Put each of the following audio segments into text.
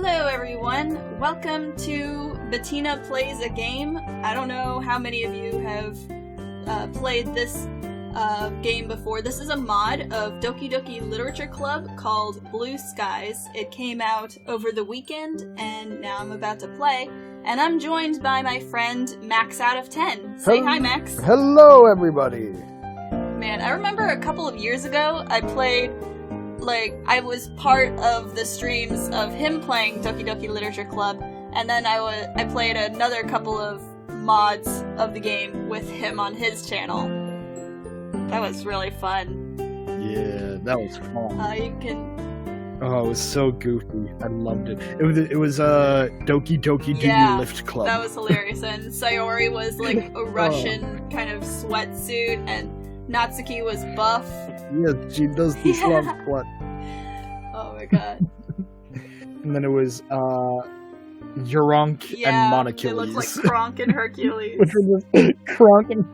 Hello everyone, welcome to Bettina Plays a Game. I don't know how many of you have played this game before. This is a mod of Doki Doki Literature Club called Blue Skies. It came out over the weekend and now I'm about to play. And I'm joined by my friend MaxOutOfTen. Say hi, Max. Hello everybody. Man, I remember a couple of years ago I played... I was part of the streams of him playing Doki Doki Literature Club, and then I played another couple of mods of the game with him on his channel. That was really fun. Yeah, that was fun. Oh, it was so goofy. I loved it. It was Doki Doki Do You Lift Club. That was hilarious, and Sayori was like a Russian kind of sweatsuit, and Natsuki was buff. Yes, she does the slump squat. Oh my god. And then it was Yuronk and Monocules. It looked like Kronk and Hercules. Which were just Kronk and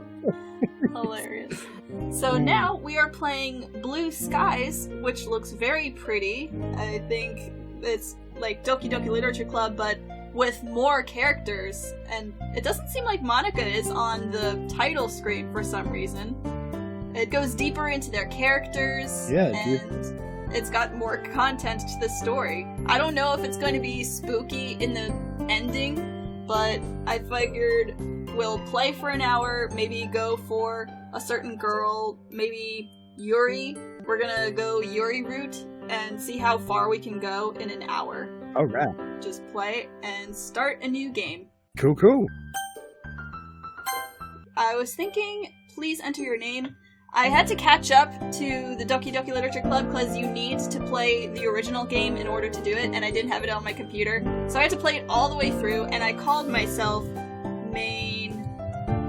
hilarious. So now we are playing Blue Skies, which looks very pretty. I think it's like Doki Doki Literature Club, but with more characters. And it doesn't seem like Monica is on the title screen for some reason. It goes deeper into their characters, and it's got more content to the story. I don't know if it's going to be spooky in the ending, but I figured we'll play for an hour, maybe go for a certain girl, maybe Yuri. We're gonna go Yuri route and see how far we can go in an hour. Alright. Just play and start a new game. Cool. I was thinking, please enter your name. I had to catch up to the Doki Doki Literature Club because you need to play the original game in order to do it, and I didn't have it on my computer. So I had to play it all the way through, and I called myself Main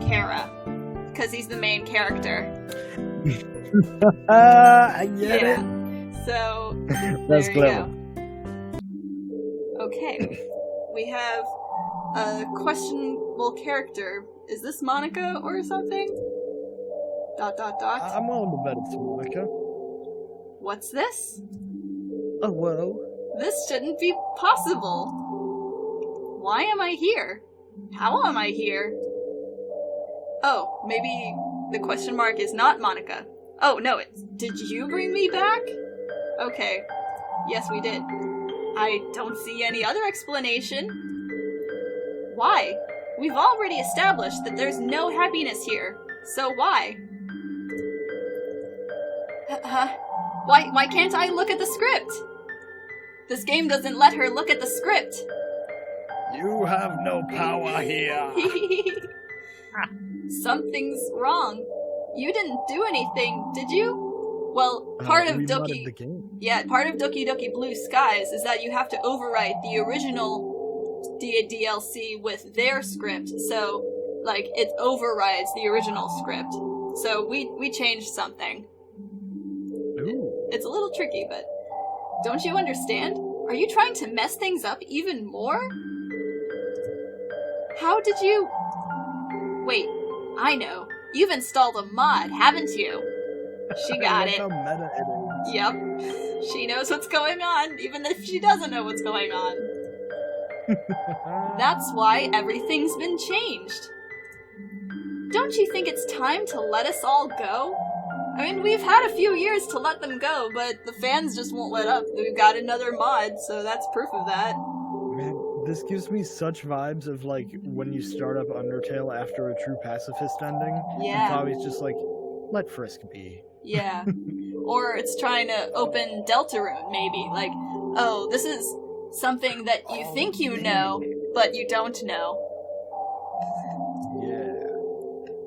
Kara, because he's the main character. I get it. So, that's there clever. You go. Okay, we have a questionable character. Is this Monica or something? ... I'm on the bed of Monica. What's this? Oh, whoa. This shouldn't be possible. Why am I here? How am I here? Oh, maybe the question mark is not Monica. Oh, no, did you bring me back? Okay. Yes, we did. I don't see any other explanation. Why? We've already established that there's no happiness here. So why? Why can't I look at the script? This game doesn't let her look at the script. You have no power here. Something's wrong. You didn't do anything, did you? Well, part of Doki... part of Doki Doki Blue Skies is that you have to overwrite the original DLC with their script, so, it overrides the original script. So we changed something. Ooh. It's a little tricky, but don't you understand? Are you trying to mess things up even more? How did you... Wait, I know. You've installed a mod, haven't you? She got it. How meta it is. Yep. She knows what's going on, even if she doesn't know what's going on. That's why everything's been changed. Don't you think it's time to let us all go? I mean, we've had a few years to let them go, but the fans just won't let up. We've got another mod, so that's proof of that. Man, this gives me such vibes of, when you start up Undertale after a true pacifist ending. Yeah. And Fabi's just let Frisk be. Yeah. Or it's trying to open Deltarune, maybe. Oh, this is something that you think you know, but you don't know. Yeah.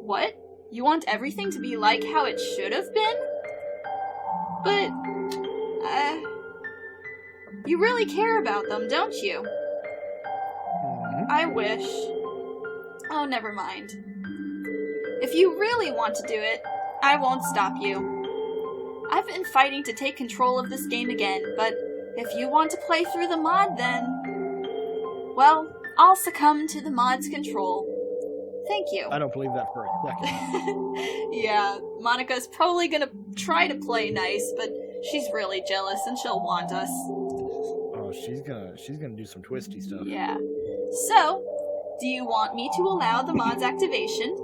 What? You want everything to be like how it should have been? But, you really care about them, don't you? Mm-hmm. I wish. Oh, never mind. If you really want to do it, I won't stop you. I've been fighting to take control of this game again, but if you want to play through the mod, then... Well, I'll succumb to the mod's control. Thank you. I don't believe that for a second. Yeah, Monica's probably gonna try to play nice, but she's really jealous and she'll want us. Oh, she's gonna do some twisty stuff. Yeah. So, do you want me to allow the mod's activation?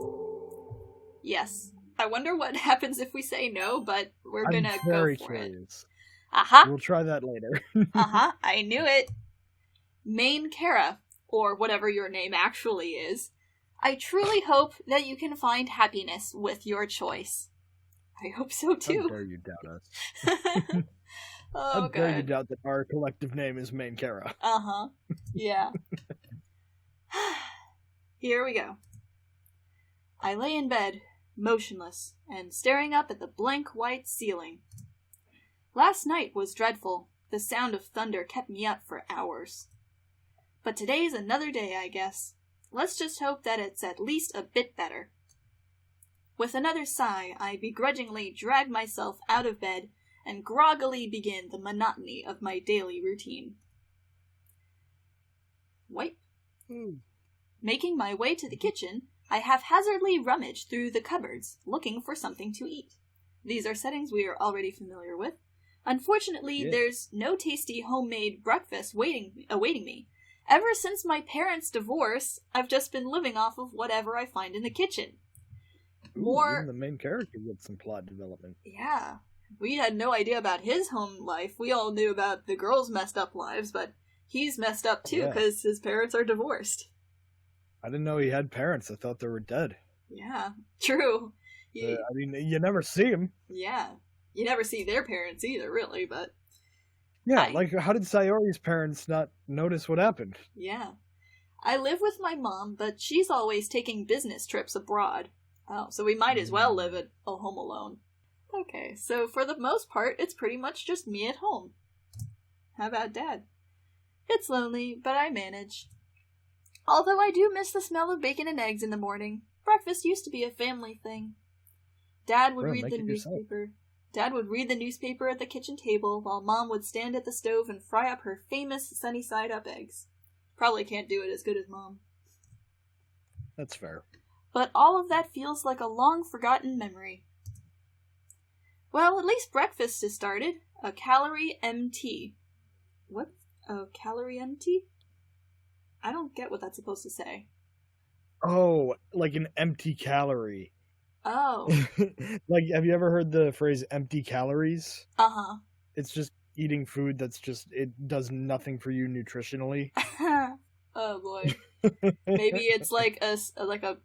Yes. I wonder what happens if we say no, but we're gonna I'm go very for curious. it. Aha! We'll try that later. Uh-huh, I knew it. Main Kara, or whatever your name actually is, I truly hope that you can find happiness with your choice. I hope so too. How dare you doubt us? Oh, How dare you God. doubt that our collective name is Main Kara? Uh-huh. Yeah. Here we go. I lay in bed, motionless, and staring up at the blank white ceiling. Last night was dreadful. The sound of thunder kept me up for hours. But today's another day, I guess. Let's just hope that it's at least a bit better. With another sigh, I begrudgingly drag myself out of bed and groggily begin the monotony of my daily routine. Wipe. Making my way to the kitchen, I haphazardly rummage through the cupboards, looking for something to eat. These are settings we are already familiar with. Unfortunately, there's no tasty homemade breakfast awaiting me. Ever since my parents' divorce, I've just been living off of whatever I find in the kitchen. Even the main character gets some plot development. Yeah. We had no idea about his home life. We all knew about the girls' messed up lives, but he's messed up too because his parents are divorced. I didn't know he had parents. I thought they were dead. Yeah, true. I mean, you never see them. Yeah. You never see their parents either, really, but... Yeah, how did Sayori's parents not notice what happened? Yeah. I live with my mom, but she's always taking business trips abroad. Oh, so we might as well live at a home alone. Okay, so for the most part, it's pretty much just me at home. How about Dad? It's lonely, but I manage. Although I do miss the smell of bacon and eggs in the morning. Breakfast used to be a family thing. Dad would read the newspaper. Dad would read the newspaper at the kitchen table, while Mom would stand at the stove and fry up her famous sunny-side-up eggs. Probably can't do it as good as Mom. That's fair. But all of that feels like a long-forgotten memory. Well, at least breakfast has started. A calorie MT. What? A calorie MT? I don't get what that's supposed to say. Oh, like an empty calorie. Oh. Like, have you ever heard the phrase empty calories? Uh-huh. It's just eating food that's just, it does nothing for you nutritionally. Oh boy. Maybe it's like a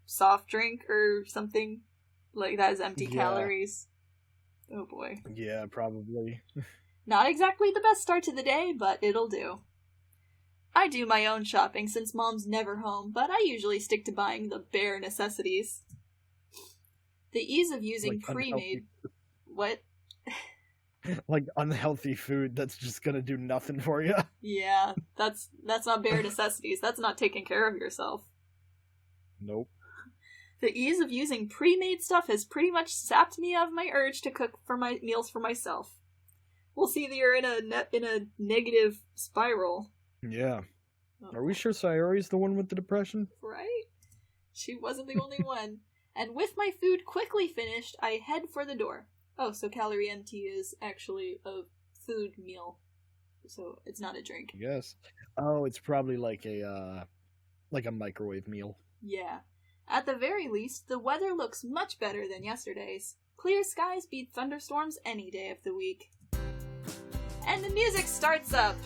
soft drink or something like that has empty calories. Oh boy. Yeah, probably. Not exactly the best start to the day, but it'll do. I do my own shopping since Mom's never home, but I usually stick to buying the bare necessities. The ease of using pre-made... What? Like unhealthy food that's just gonna do nothing for you. Yeah, that's not bare necessities. That's not taking care of yourself. Nope. The ease of using pre-made stuff has pretty much sapped me of my urge to cook for my meals for myself. We'll see that you're in a negative spiral. Yeah. Oh. Are we sure Sayori's the one with the depression? Right? She wasn't the only one. And with my food quickly finished, I head for the door. Oh, so calorie empty is actually a food meal. So it's not a drink. Yes. Oh, it's probably like a microwave meal. Yeah. At the very least, the weather looks much better than yesterday's. Clear skies beat thunderstorms any day of the week. And the music starts up.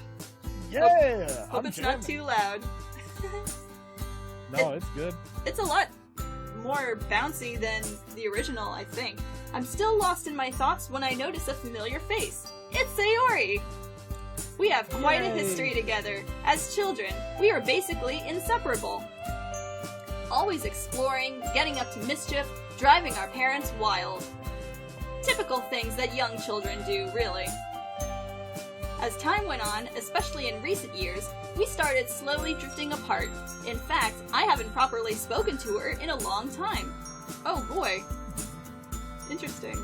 Yeah! Hope it's not too loud. No, it's good. It's a lot more bouncy than the original, I think. I'm still lost in my thoughts when I notice a familiar face. It's Sayori! We have quite a history together. As children, we are basically inseparable. Always exploring, getting up to mischief, driving our parents wild. Typical things that young children do, really. As time went on, especially in recent years, we started slowly drifting apart. In fact, I haven't properly spoken to her in a long time. Oh boy. Interesting.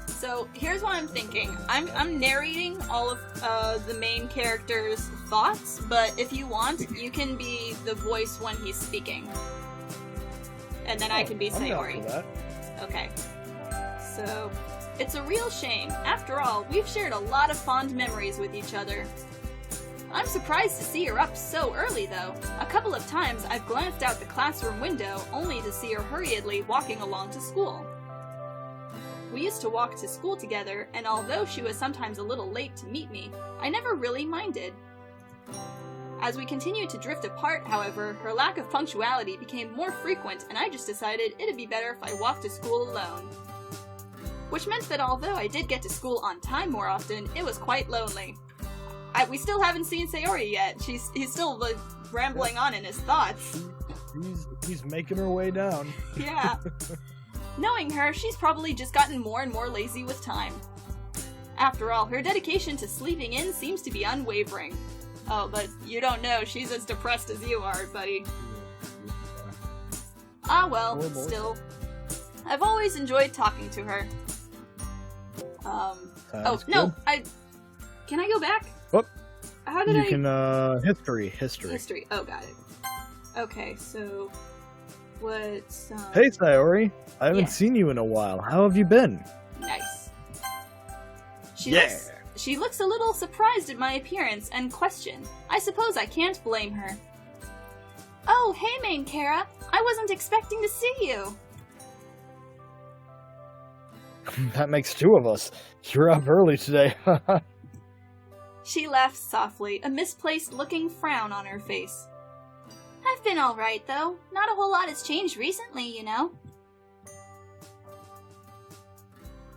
So, here's what I'm thinking. I'm narrating all of the main character's thoughts, but if you want, you can be the voice when he's speaking. And then I can be Sayori. I'm down for that. Okay. So, it's a real shame. After all, we've shared a lot of fond memories with each other. I'm surprised to see her up so early, though. A couple of times I've glanced out the classroom window only to see her hurriedly walking along to school. We used to walk to school together, and although she was sometimes a little late to meet me, I never really minded. As we continued to drift apart, however, her lack of punctuality became more frequent, and I just decided it'd be better if I walked to school alone. Which meant that although I did get to school on time more often, it was quite lonely. We still haven't seen Sayori yet. He's still rambling on in his thoughts. He's making her way down. Yeah. Knowing her, she's probably just gotten more and more lazy with time. After all, her dedication to sleeping in seems to be unwavering. Oh, but you don't know, she's as depressed as you are, buddy. Ah well, still. I've always enjoyed talking to her. Can I go back? Whoop. How did I... You can, history. History, oh, got it. Okay, so... What's, Hey, Sayori. I haven't seen you in a while. How have you been? Nice. She looks a little surprised at my appearance and questioned. I suppose I can't blame her. Oh, hey, Main Kara. I wasn't expecting to see you. That makes two of us. You're up early today. She laughed softly, a misplaced-looking frown on her face. I've been alright, though. Not a whole lot has changed recently, you know.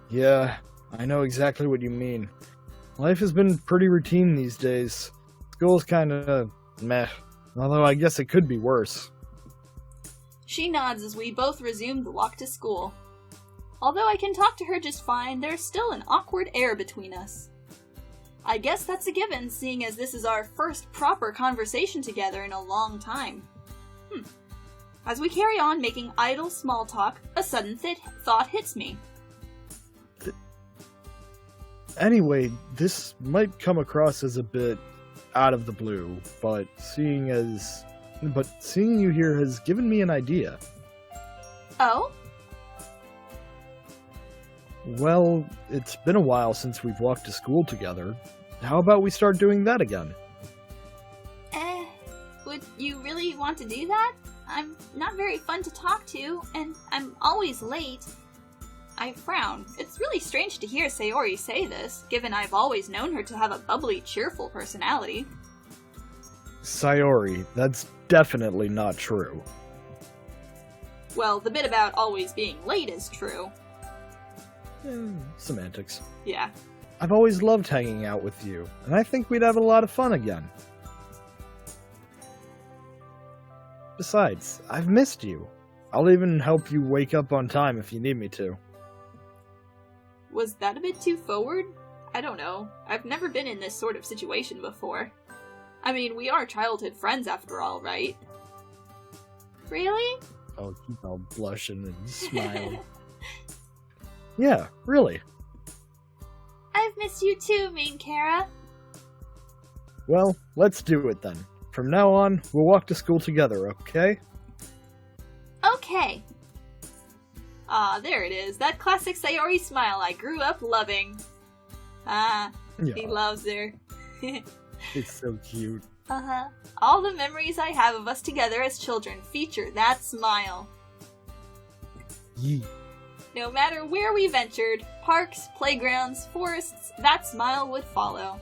Yeah, I know exactly what you mean. Life has been pretty routine these days. School's kinda meh, although I guess it could be worse. She nods as we both resume the walk to school. Although I can talk to her just fine, there's still an awkward air between us. I guess that's a given, seeing as this is our first proper conversation together in a long time. As we carry on making idle small talk, a sudden thought hits me. Anyway, this might come across as a bit out of the blue, but seeing you here has given me an idea. Oh? Well, it's been a while since we've walked to school together. How about we start doing that again? Would you really want to do that? I'm not very fun to talk to, and I'm always late. I frown. It's really strange to hear Sayori say this, given I've always known her to have a bubbly, cheerful personality. Sayori, that's definitely not true. Well, the bit about always being late is true. Semantics. Yeah. I've always loved hanging out with you, and I think we'd have a lot of fun again. Besides, I've missed you. I'll even help you wake up on time if you need me to. Was that a bit too forward? I don't know. I've never been in this sort of situation before. I mean, we are childhood friends after all, right? Really? Oh, keep all blushing and smiling. Yeah, really. I've missed you too, Main Kara. Well, let's do it then. From now on, we'll walk to school together, okay? Okay. Ah, there it is. That classic Sayori smile I grew up loving. Ah, yeah. He loves her. It's so cute. Uh-huh. All the memories I have of us together as children feature that smile. Yee. No matter where we ventured, parks, playgrounds, forests, that smile would follow.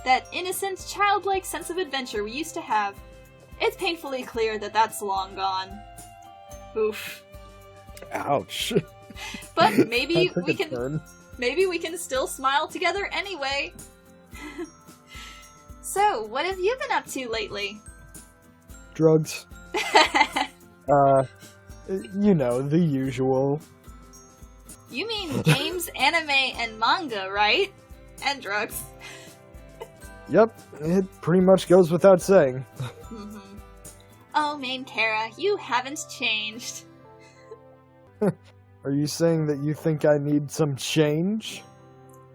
That innocent, childlike sense of adventure we used to have. It's painfully clear that that's long gone. Oof. Ouch. But maybe we can still smile together anyway. So, what have you been up to lately? Drugs. You know, the usual. You mean games, anime, and manga, right? And drugs. Yep, it pretty much goes without saying. Mm-hmm. Oh, Main Kara, you haven't changed. Are you saying that you think I need some change?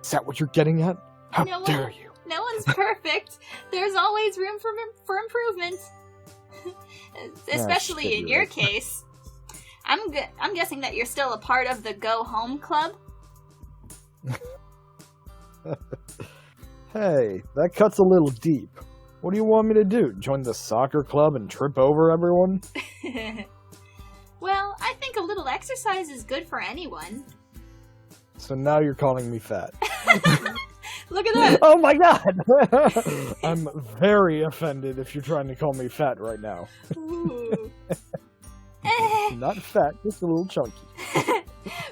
Is that what you're getting at? How dare you? No one's perfect. There's always room for improvement. Especially in your case. I'm guessing that you're still a part of the Go Home Club? Hey, that cuts a little deep. What do you want me to do? Join the soccer club and trip over everyone? Well, I think a little exercise is good for anyone. So now you're calling me fat. Look at that! Oh my god! I'm very offended if you're trying to call me fat right now. Ooh. Not fat, just a little chunky.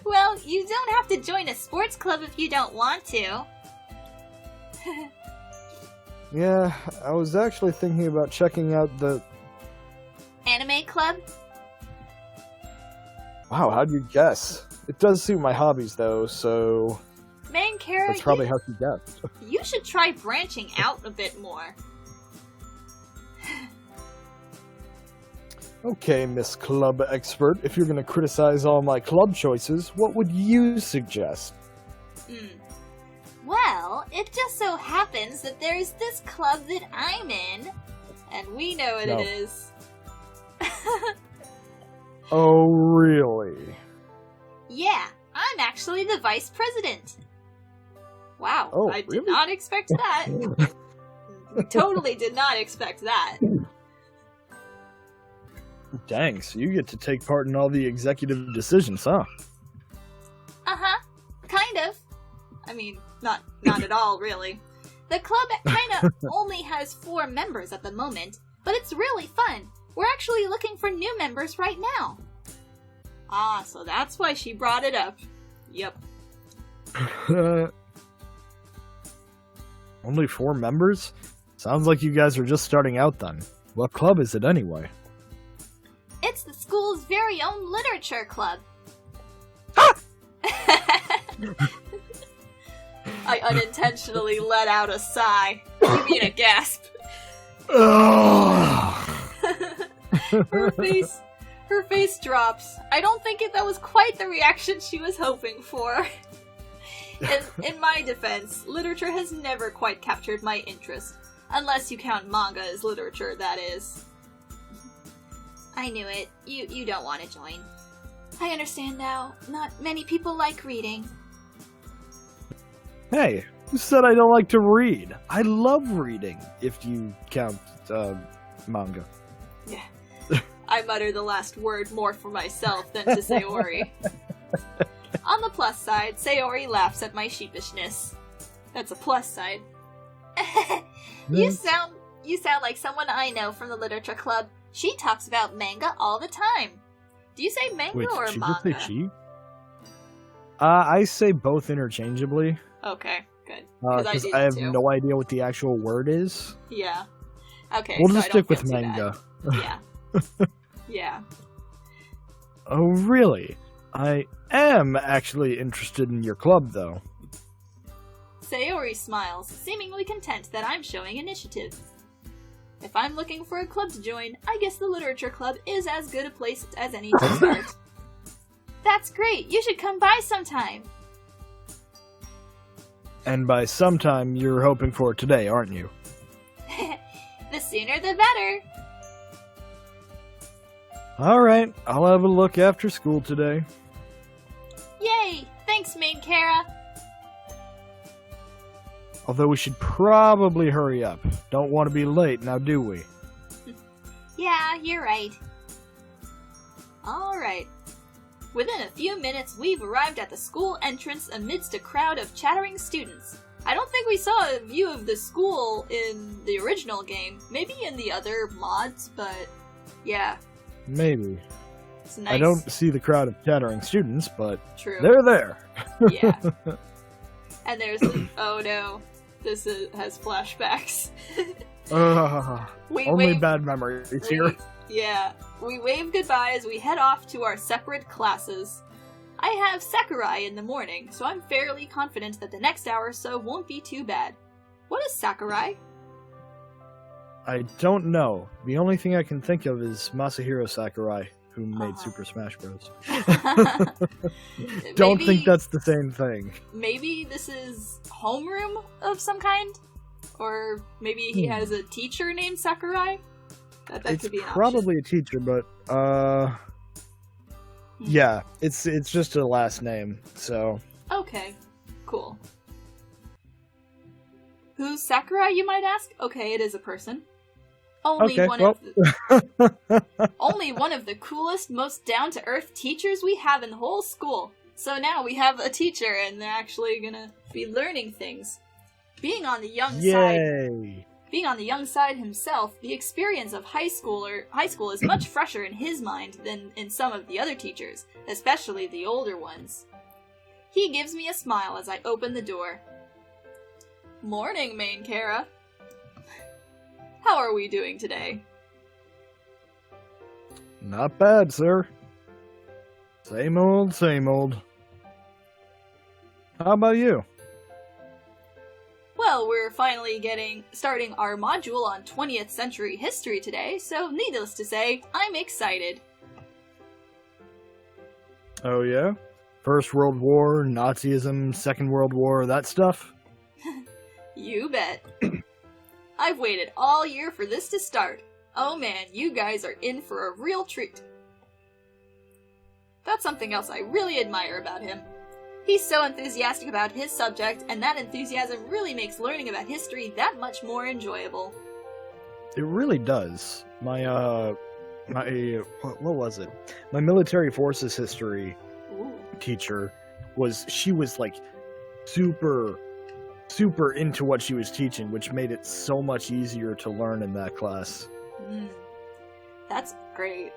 Well, you don't have to join a sports club if you don't want to. Yeah, I was actually thinking about checking out the... Anime club? Wow, how'd you guess? It does suit my hobbies, though, so... Man, Kara, That's probably how you guessed. You should try branching out a bit more. Okay, Miss Club Expert, if you're gonna criticize all my club choices, what would you suggest? Well, it just so happens that there's this club that I'm in, and we know what it is. Oh, really? Yeah, I'm actually the vice president. Wow, Oh, I did really? not expect that. Totally did not expect that. Dang, so you get to take part in all the executive decisions, huh? Uh-huh, kind of. I mean, not at all, really. The club kinda only has 4 members at the moment, but it's really fun. We're actually looking for new members right now. Ah, so that's why she brought it up. Yep. Only 4 members? Sounds like you guys are just starting out then. What club is it anyway? It's the school's very own literature club. I unintentionally let out a sigh. You mean a gasp. Her face drops. I don't think that was quite the reaction she was hoping for. In my defense, literature has never quite captured my interest. Unless you count manga as literature, that is. I knew it. You don't want to join. I understand now. Not many people like reading. Hey, who said I don't like to read? I love reading, if you count, manga. Yeah. I mutter the last word more for myself than to Sayori. On the plus side, Sayori laughs at my sheepishness. That's a plus side. You sound like someone I know from the literature club. She talks about manga all the time. Do you say manga or did manga? You just say she? I say both interchangeably. Okay, good. Because I have no idea what the actual word is. Yeah. Okay, We'll so just I don't stick with feel too manga. bad. Yeah. Yeah. Oh, really? I am actually interested in your club, though. Sayori smiles, seemingly content that I'm showing initiative. If I'm looking for a club to join, I guess the literature club is as good a place as any to start. That's great! You should come by sometime! And by sometime, you're hoping for today, aren't you? The sooner the better! Alright, I'll have a look after school today. Yay! Thanks, main Kara! Although we should probably hurry up. Don't want to be late, now do we? Yeah, you're right. Alright. Within a few minutes, we've arrived at the school entrance amidst a crowd of chattering students. I don't think we saw a view of the school in the original game. Maybe in the other mods, but yeah. Maybe. It's nice. I don't see the crowd of chattering students, but True. they're there. Yeah. And there's... oh no. This has flashbacks. Only bad memories here. Yeah. We wave goodbye as we head off to our separate classes. I have Sakurai in the morning, so I'm fairly confident that the next hour or so won't be too bad. What is Sakurai? I don't know. The only thing I can think of is Masahiro Sakurai, who made Super Smash Bros. Don't think that's the same thing. Maybe this is homeroom of some kind? Or maybe he has a teacher named Sakurai? That could be an probably a teacher, but yeah, it's just a last name, so. Okay, cool. Who's Sakurai, you might ask? Okay, it is a person. Only one of the coolest, most down-to-earth teachers we have in the whole school. So now we have a teacher, and they're actually gonna be learning things. Being on the young side himself, the experience of high school is much fresher in his mind than in some of the other teachers, especially the older ones. He gives me a smile as I open the door. Morning, Main Kara. How are we doing today? Not bad, sir. Same old, same old. How about you? Well, we're finally starting our module on 20th century history today, so needless to say, I'm excited. Oh yeah? First World War, Nazism, Second World War, that stuff? You bet. I've waited all year for this to start. Oh man, you guys are in for a real treat. That's something else I really admire about him. He's so enthusiastic about his subject, and that enthusiasm really makes learning about history that much more enjoyable. It really does. What was it? My military forces history teacher she was like super into what she was teaching, which made it so much easier to learn in that class. That's great.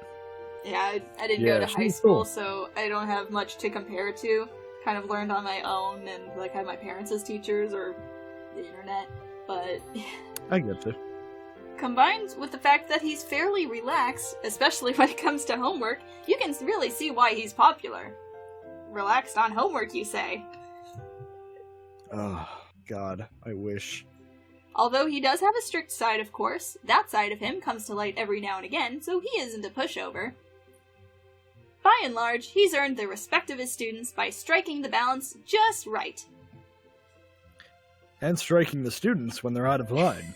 Yeah, I didn't go to high school, so I don't have much to compare to. Kind of learned on my own and like had my parents as teachers or the internet, but I get it. Combined with the fact that he's fairly relaxed, especially when it comes to homework, you can really see why he's popular. Relaxed on homework, you say? Oh, God, I wish. Although he does have a strict side, of course, that side of him comes to light every now and again, so he isn't a pushover. By and large, he's earned the respect of his students by striking the balance just right. And striking the students when they're out of line.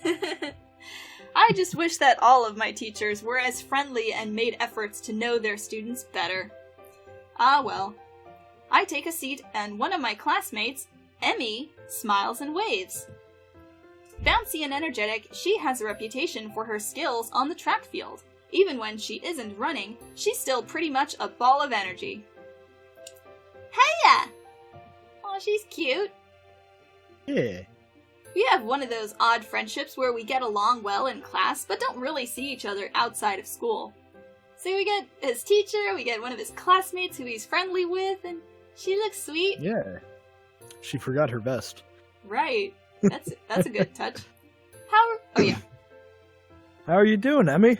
I just wish that all of my teachers were as friendly and made efforts to know their students better. Ah well. I take a seat and one of my classmates, Emmy, smiles and waves. Bouncy and energetic, she has a reputation for her skills on the track field. Even when she isn't running, she's still pretty much a ball of energy. Hiya! Aw, she's cute. Yeah. We have one of those odd friendships where we get along well in class, but don't really see each other outside of school. So we get his teacher, we get one of his classmates who he's friendly with, and she looks sweet. Yeah. She forgot her vest. Right. That's a good touch. Oh yeah. How are you doing, Emmy?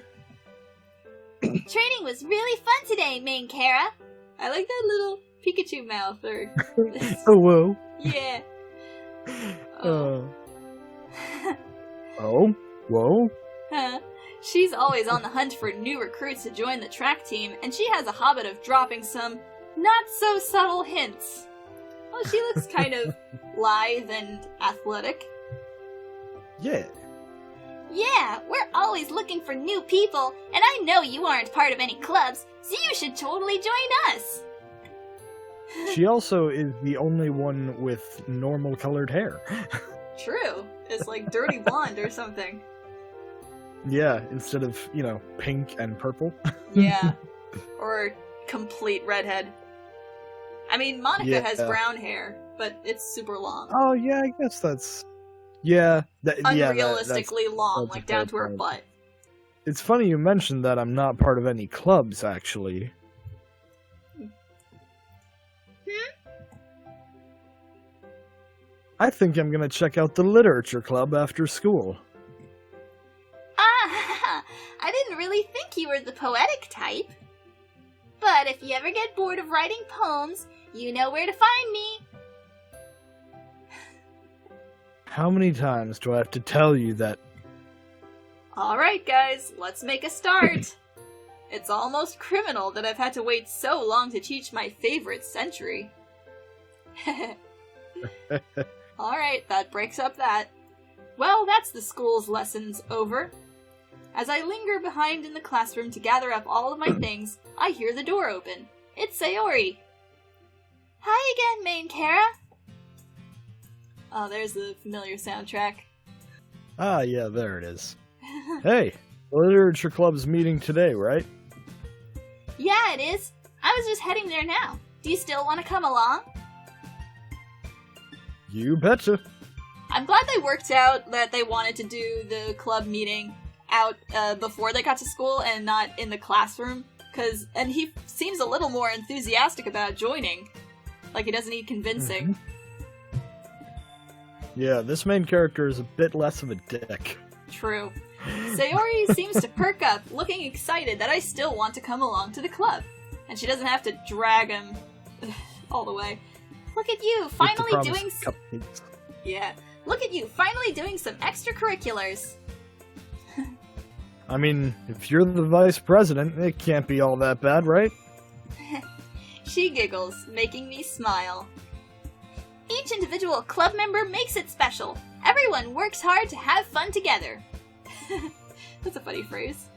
Training was really fun today, Main Kara. I like that little Pikachu mouth. Oh, whoa. Yeah. Oh, whoa. Huh. She's always on the hunt for new recruits to join the track team, and she has a habit of dropping some not-so-subtle hints. Oh, she looks kind of lithe and athletic. Yeah. Yeah, we're always looking for new people, and I know you aren't part of any clubs, so you should totally join us. She also is the only one with normal colored hair. True. It's like dirty blonde or something. Yeah, instead of, pink and purple. Yeah. Or complete redhead. I mean, Monica has brown hair, but it's super long. Oh, yeah, I guess that's... Yeah. Unrealistically long, like down to her butt. It's funny you mentioned that I'm not part of any clubs, actually. I think I'm gonna check out the literature club after school. Ah, I didn't really think you were the poetic type. But if you ever get bored of writing poems, you know where to find me. How many times do I have to tell you that? Alright guys, let's make a start. It's almost criminal that I've had to wait so long to teach my favorite century. Alright, that breaks up that. Well, that's the school's lessons over. As I linger behind in the classroom to gather up all of my things, I hear the door open. It's Sayori. Hi again, Main Kara. Oh, there's the familiar soundtrack. Ah, yeah, there it is. Hey, the Literature Club's meeting today, right? Yeah, it is. I was just heading there now. Do you still want to come along? You betcha. I'm glad they worked out that they wanted to do the club meeting out before they got to school and not in the classroom. And he seems a little more enthusiastic about joining. Like he doesn't need convincing. Mm-hmm. Yeah, this main character is a bit less of a dick. True. Sayori seems to perk up, looking excited that I still want to come along to the club. And she doesn't have to drag him all the way. Look at you, finally doing cupcakes. Yeah. Look at you, finally doing some extracurriculars. I mean, if you're the vice president, it can't be all that bad, right? She giggles, making me smile. Each individual club member makes it special. Everyone works hard to have fun together. That's a funny phrase.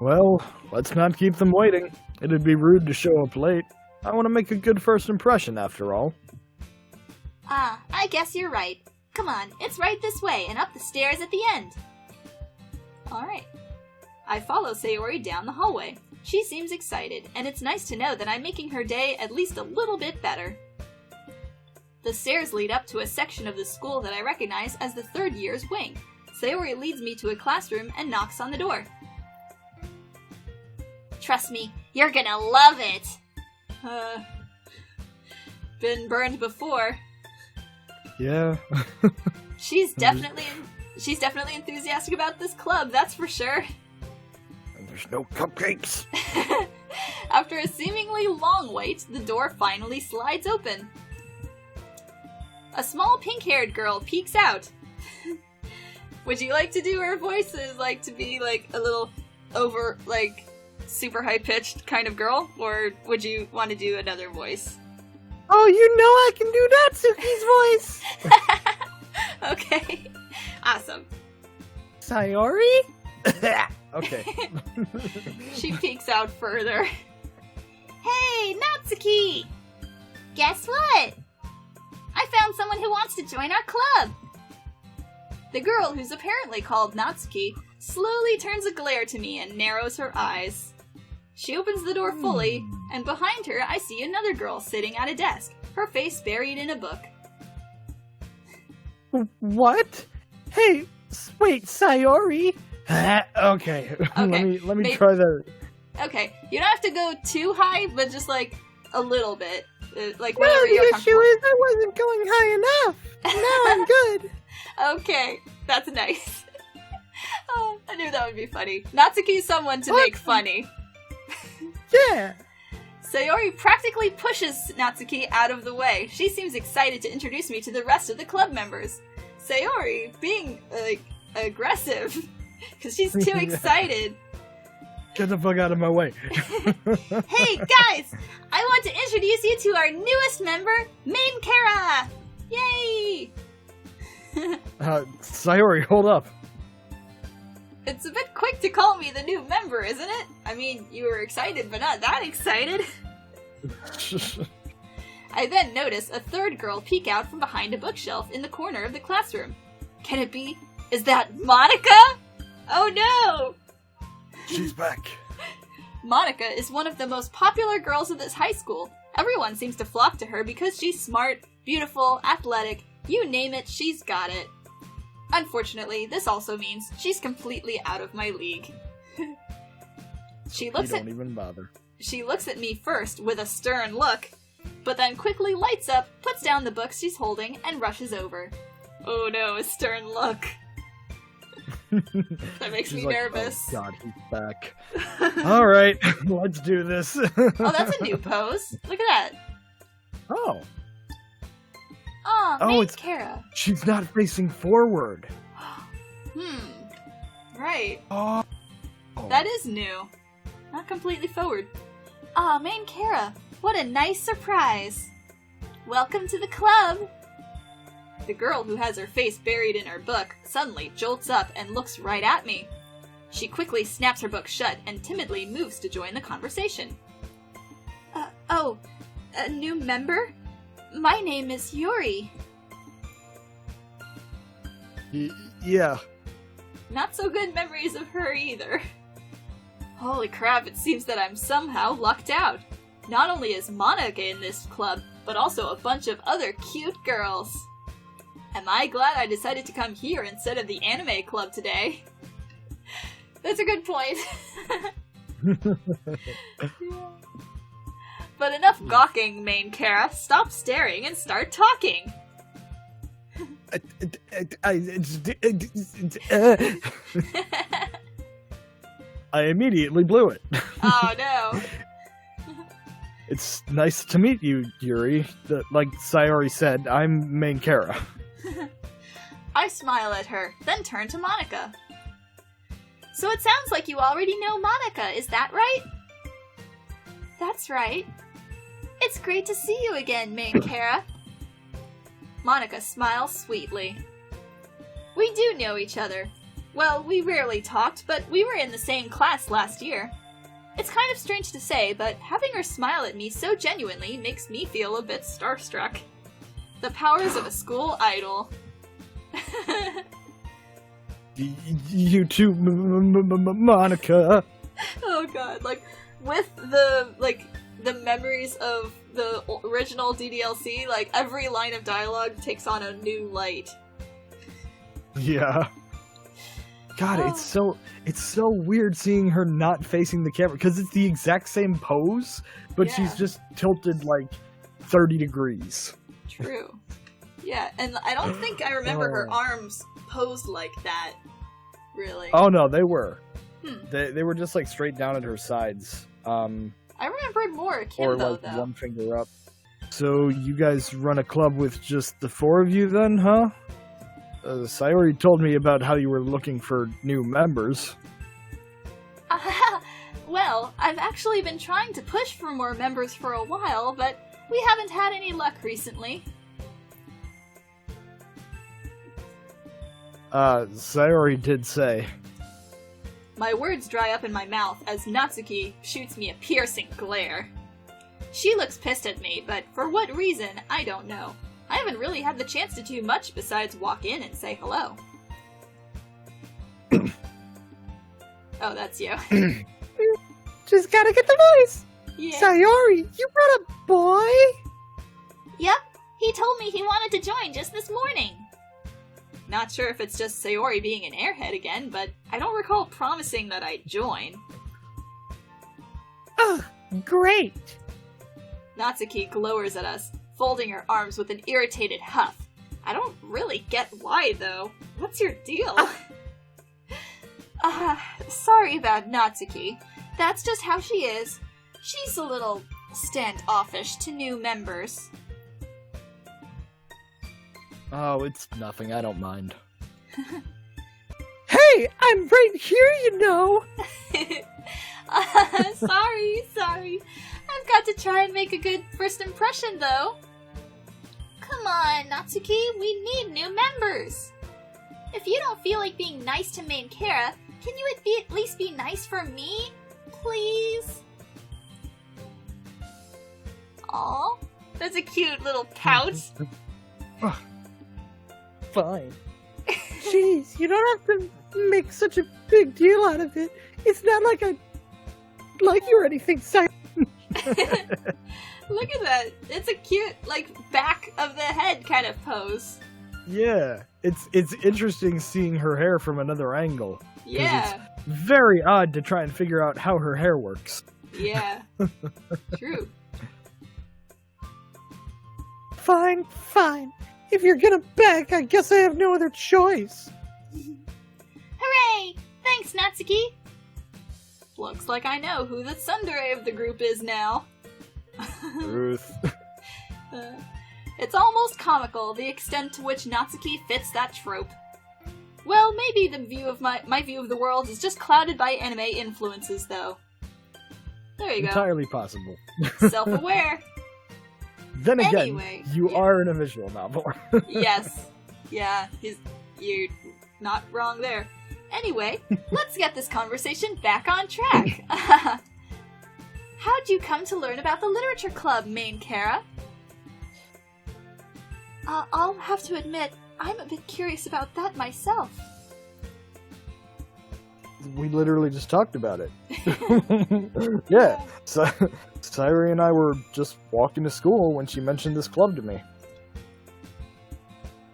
Well, let's not keep them waiting. It'd be rude to show up late. I want to make a good first impression, after all. Ah, I guess you're right. Come on, it's right this way and up the stairs at the end. Alright. I follow Sayori down the hallway. She seems excited, and it's nice to know that I'm making her day at least a little bit better. The stairs lead up to a section of the school that I recognize as the third year's wing. Sayori leads me to a classroom and knocks on the door. Trust me, you're gonna love it! Been burned before. Yeah. She's definitely enthusiastic about this club, that's for sure. And there's no cupcakes. After a seemingly long wait, the door finally slides open. A small pink-haired girl peeks out. Would you like to do her voices, like to be like a little over, like super high-pitched kind of girl? Or would you want to do another voice? Oh, you know I can do Natsuki's voice! Okay. Awesome. Sayori? Okay. She peeks out further. Hey, Natsuki! Guess what? I found someone who wants to join our club! The girl, who's apparently called Natsuki, slowly turns a glare to me and narrows her eyes. She opens the door fully, and behind her I see another girl sitting at a desk, her face buried in a book. What? Hey, wait, Sayori? Okay. Let me try that. Okay, you don't have to go too high, but just like a little bit. Like well, whatever you're comfortable. The issue is I wasn't going high enough. Now I'm good. Okay, that's nice. Oh, I knew that would be funny. Natsuki's someone to make funny. Yeah. Sayori practically pushes Natsuki out of the way. She seems excited to introduce me to the rest of the club members. Sayori, being, aggressive, because she's too excited. Get the fuck out of my way. Hey, guys! I want to introduce you to our newest member, Main Kara! Yay! Sayori, hold up. It's a bit quick to call me the new member, isn't it? I mean, you were excited, but not that excited. I then notice a third girl peek out from behind a bookshelf in the corner of the classroom. Can it be? Is that Monica? Oh no! She's back. Monica is one of the most popular girls of this high school. Everyone seems to flock to her because she's smart, beautiful, athletic, you name it, she's got it. Unfortunately, this also means she's completely out of my league. Don't even bother. She looks at me first with a stern look, but then quickly lights up, puts down the books she's holding, and rushes over. Oh no, a stern look. That makes me nervous. Oh god, he's back. Alright, let's do this. Oh, that's a new pose. Look at that. Oh. Aw, it's Kara. She's not facing forward. Right. Oh. That is new. Not completely forward. Aw, Main Kara. What a nice surprise. Welcome to the club. The girl, who has her face buried in her book, suddenly jolts up and looks right at me. She quickly snaps her book shut and timidly moves to join the conversation. A new member? My name is Yuri. Yeah. Not so good memories of her either. Holy crap, it seems that I'm somehow lucked out. Not only is Monica in this club, but also a bunch of other cute girls. Am I glad I decided to come here instead of the anime club today? That's a good point. Yeah. But enough gawking, main Kara. Stop staring and start talking. I immediately blew it. Oh no. It's nice to meet you, Yuri. Like Sayori said, I'm main Kara. I smile at her, then turn to Monica. So it sounds like you already know Monica, is that right? That's right. It's great to see you again, main Kara. Monica smiles sweetly. We do know each other. Well, we rarely talked, but we were in the same class last year. It's kind of strange to say, but having her smile at me so genuinely makes me feel a bit starstruck. The powers of a school idol. You too, Monica. Oh god, like, with the memories of the original DDLC, like, every line of dialogue takes on a new light. Yeah. God, it's so weird seeing her not facing the camera, because it's the exact same pose, but she's just tilted, like, 30 degrees. True. Yeah, and I don't think I remember her arms posed like that, really. Oh no, they were. They were just, like, straight down at her sides. I remembered more Or, Akimbo, like, though. one finger up. So, you guys run a club with just the four of you then, huh? Sayori told me about how you were looking for new members. Well, I've actually been trying to push for more members for a while, but we haven't had any luck recently. Sayori did say. My words dry up in my mouth as Natsuki shoots me a piercing glare. She looks pissed at me, but for what reason, I don't know. I haven't really had the chance to do much besides walk in and say hello. Oh, that's you. Just gotta get the voice! Yeah. Sayori, you brought a boy? Yep, he told me he wanted to join just this morning. Not sure if it's just Sayori being an airhead again, but I don't recall promising that I'd join. Ugh, great! Natsuki glowers at us, folding her arms with an irritated huff. I don't really get why, though. What's your deal? Sorry about Natsuki. That's just how she is. She's a little standoffish to new members. Oh, it's nothing. I don't mind. Hey, I'm right here, you know! Sorry. I've got to try and make a good first impression, though. Come on, Natsuki, we need new members. If you don't feel like being nice to main Kara, can you at least be nice for me? Please? Aw, that's a cute little pout. Fine. Jeez, you don't have to make such a big deal out of it. It's not like I like you or anything, Simon. Look at that. It's a cute, like, back of the head kind of pose. Yeah, it's interesting seeing her hair from another angle. Yeah. It's very odd to try and figure out how her hair works. Yeah. True. Fine. If you're gonna beg, I guess I have no other choice. Hooray! Thanks, Natsuki! Looks like I know who the tsundere of the group is now. Ruth. It's almost comical, the extent to which Natsuki fits that trope. Well, maybe the view of my view of the world is just clouded by anime influences, though. There you go. Entirely possible. Self-aware. Then again, Anyway, you are in a visual novel. Yes. Yeah, you're not wrong there. Anyway, let's get this conversation back on track. How'd you come to learn about the literature club, main Kara? I'll have to admit, I'm a bit curious about that myself. We literally just talked about it. Yeah, so Sayori and I were just walking to school when she mentioned this club to me.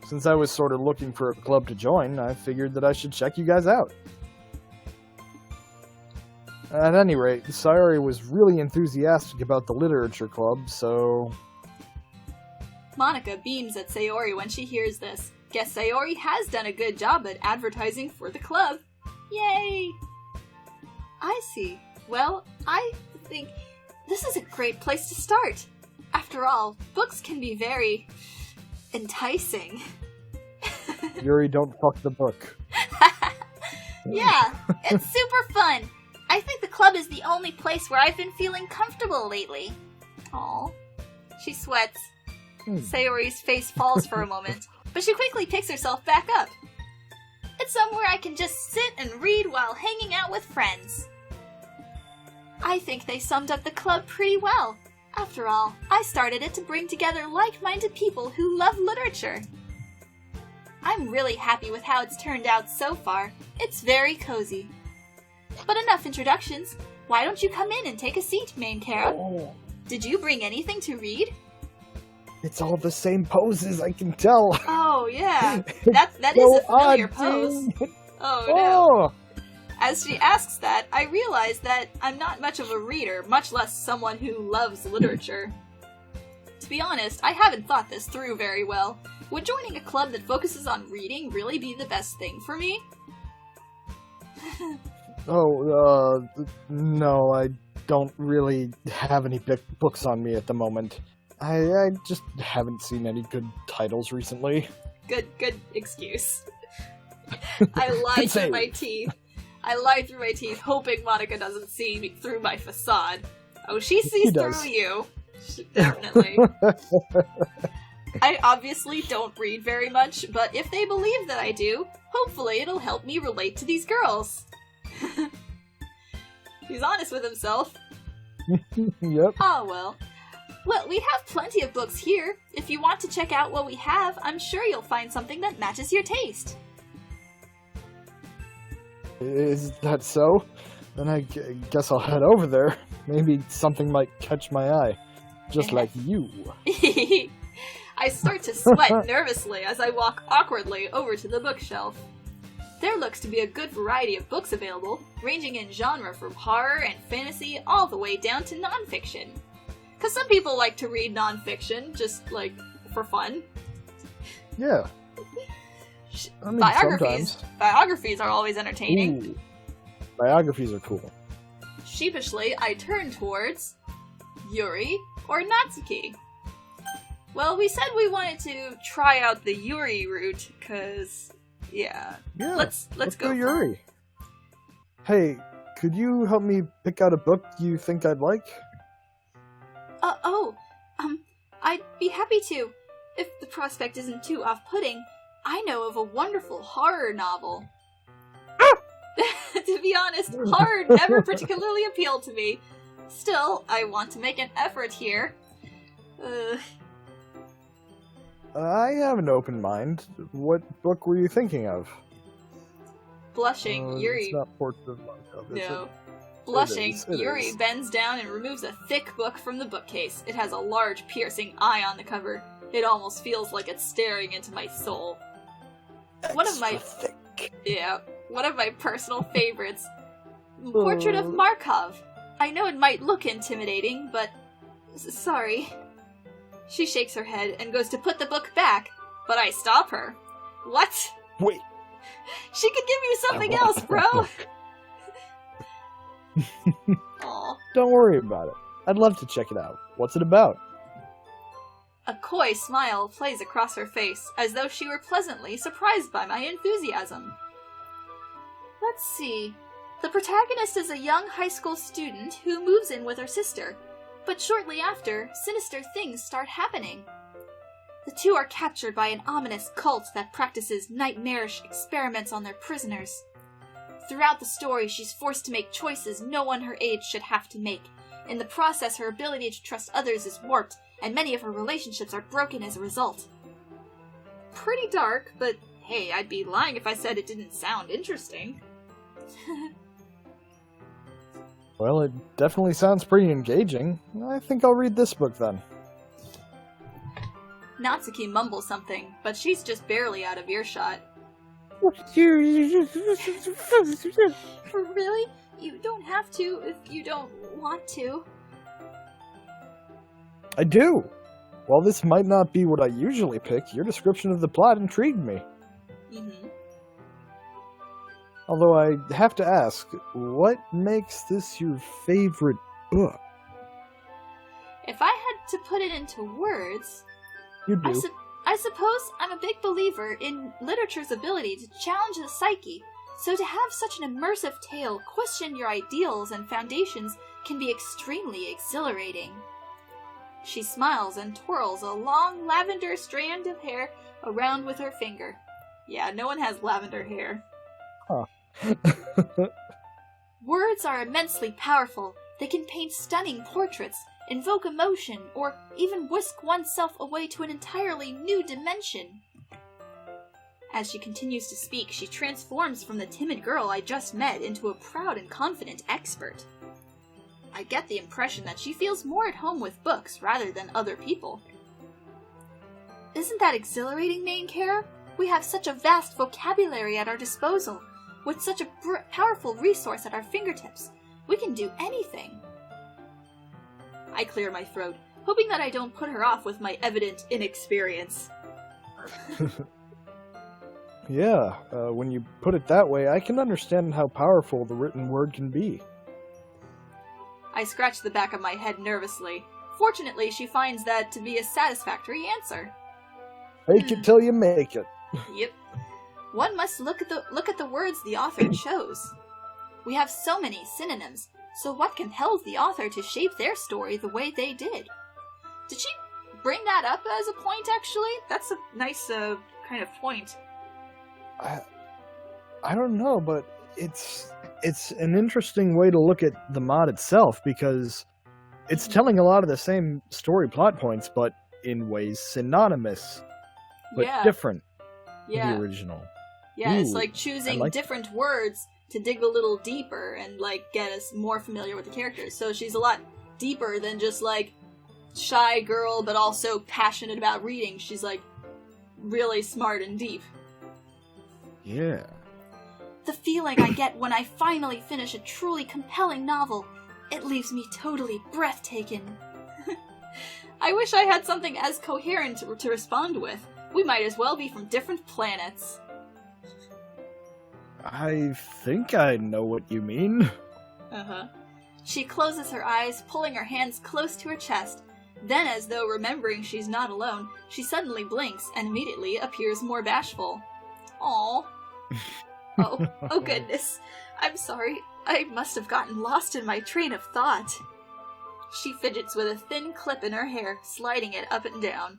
Since I was sort of looking for a club to join, I figured that I should check you guys out. At any rate, Sayori was really enthusiastic about the literature club, so... Monica beams at Sayori when she hears this. Guess Sayori has done a good job at advertising for the club. Yay! I see. Well, I think this is a great place to start. After all, books can be very... enticing. Yuri, don't fuck the book. Yeah, it's super fun. I think the club is the only place where I've been feeling comfortable lately. Aw. She sweats. Sayori's face falls for a moment, but she quickly picks herself back up. It's somewhere I can just sit and read while hanging out with friends. I think they summed up the club pretty well. After all, I started it to bring together like-minded people who love literature. I'm really happy with how it's turned out so far. It's very cozy. But enough introductions. Why don't you come in and take a seat, main Kara? Oh, Did you bring anything to read? it's all the same poses, I can tell. Oh, yeah. That is a familiar pose. Oh, no. As she asks that, I realize that I'm not much of a reader, much less someone who loves literature. To be honest, I haven't thought this through very well. Would joining a club that focuses on reading really be the best thing for me? No, I don't really have any books on me at the moment. I just haven't seen any good titles recently. Good excuse. I lied through my teeth. I lied through my teeth, hoping Monica doesn't see me through my facade. Oh, she sees through you. Definitely. I obviously don't read very much, but if they believe that I do, hopefully it'll help me relate to these girls. He's honest with himself. Yep. Oh, well. Well, we have plenty of books here. If you want to check out what we have, I'm sure you'll find something that matches your taste. Is that so? Then I guess I'll head over there. Maybe something might catch my eye. Just like you. I start to sweat nervously as I walk awkwardly over to the bookshelf. There looks to be a good variety of books available, ranging in genre from horror and fantasy all the way down to nonfiction. Because some people like to read nonfiction, just, like, for fun. Yeah. I mean, biographies are always entertaining. Ooh. Biographies are cool. Sheepishly, I turn towards Yuri or Natsuki. Well, we said we wanted to try out the Yuri route, because, yeah. Let's go Yuri. Hey, could you help me pick out a book you think I'd like? I'd be happy to. If the prospect isn't too off-putting, I know of a wonderful horror novel. To be honest, horror never particularly appealed to me. Still, I want to make an effort here. I have an open mind. What book were you thinking of? Blushing, Yuri... It's not Portrait of Markov, is No. it? Blushing, It Yuri is. bends down and removes a thick book from the bookcase. It has a large, piercing eye on the cover. It almost feels like it's staring into my soul. One of my personal favorites. Portrait of Markov. I know it might look intimidating, but... sorry. She shakes her head and goes to put the book back, but I stop her. What? Wait. She could give you something else, bro! Aw. Don't worry about it. I'd love to check it out. What's it about? A coy smile plays across her face, as though she were pleasantly surprised by my enthusiasm. Let's see. The protagonist is a young high school student who moves in with her sister, but shortly after, sinister things start happening. The two are captured by an ominous cult that practices nightmarish experiments on their prisoners. Throughout the story, she's forced to make choices no one her age should have to make. In the process, her ability to trust others is warped, and many of her relationships are broken as a result. pretty dark, but hey, I'd be lying if I said it didn't sound interesting. Well, it definitely sounds pretty engaging. I think I'll read this book then. Natsuki mumbles something, but she's just barely out of earshot. Really? You don't have to if you don't want to. I do! While this might not be what I usually pick, your description of the plot intrigued me. Mm-hmm. Although I have to ask, what makes this your favorite book? If I had to put it into words, You do. I suppose I'm a big believer in literature's ability to challenge the psyche, so to have such an immersive tale question your ideals and foundations can be extremely exhilarating. She smiles and twirls a long lavender strand of hair around with her finger. Yeah, no one has lavender hair. Huh. Words are immensely powerful. They can paint stunning portraits, invoke emotion, or even whisk oneself away to an entirely new dimension. As she continues to speak, she transforms from the timid girl I just met into a proud and confident expert. I get the impression that she feels more at home with books rather than other people. Isn't that exhilarating, main care? We have such a vast vocabulary at our disposal. With such a powerful resource at our fingertips, we can do anything. I clear my throat, hoping that I don't put her off with my evident inexperience. Yeah, when you put it that way, I can understand how powerful the written word can be. I scratch the back of my head nervously. Fortunately, she finds that to be a satisfactory answer. Fake it till you make it. Yep. One must look at the words the author chose. We have so many synonyms, so what compels the author to shape their story the way they did? Did she bring that up as a point, actually? That's a nice, kind of point. I don't know, but it's an interesting way to look at the mod itself, because it's telling a lot of the same story plot points, but in ways synonymous, but different than the original. Yeah, Ooh, it's like choosing different words to dig a little deeper and, like, get us more familiar with the characters. So she's a lot deeper than just, like, shy girl, but also passionate about reading. She's, like, really smart and deep. Yeah. The feeling I get when I finally finish a truly compelling novel, it leaves me totally breathtaking. I wish I had something as coherent to respond with. We might as well be from different planets. I think I know what you mean. Uh-huh. She closes her eyes, pulling her hands close to her chest. Then, as though remembering she's not alone, she suddenly blinks and immediately appears more bashful. Aww. Oh goodness. I'm sorry. I must have gotten lost in my train of thought. She fidgets with a thin clip in her hair, sliding it up and down.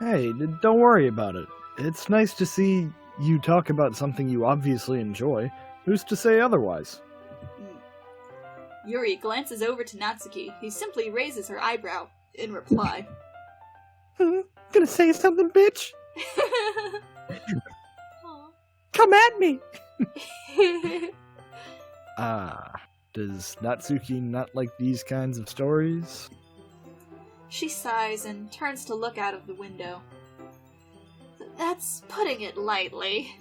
Hey, don't worry about it. It's nice to see you talk about something you obviously enjoy. Who's to say otherwise? Yuri glances over to Natsuki, who simply raises her eyebrow in reply. Gonna say something, bitch? Come at me! Does Natsuki not like these kinds of stories? She sighs and turns to look out of the window. That's putting it lightly.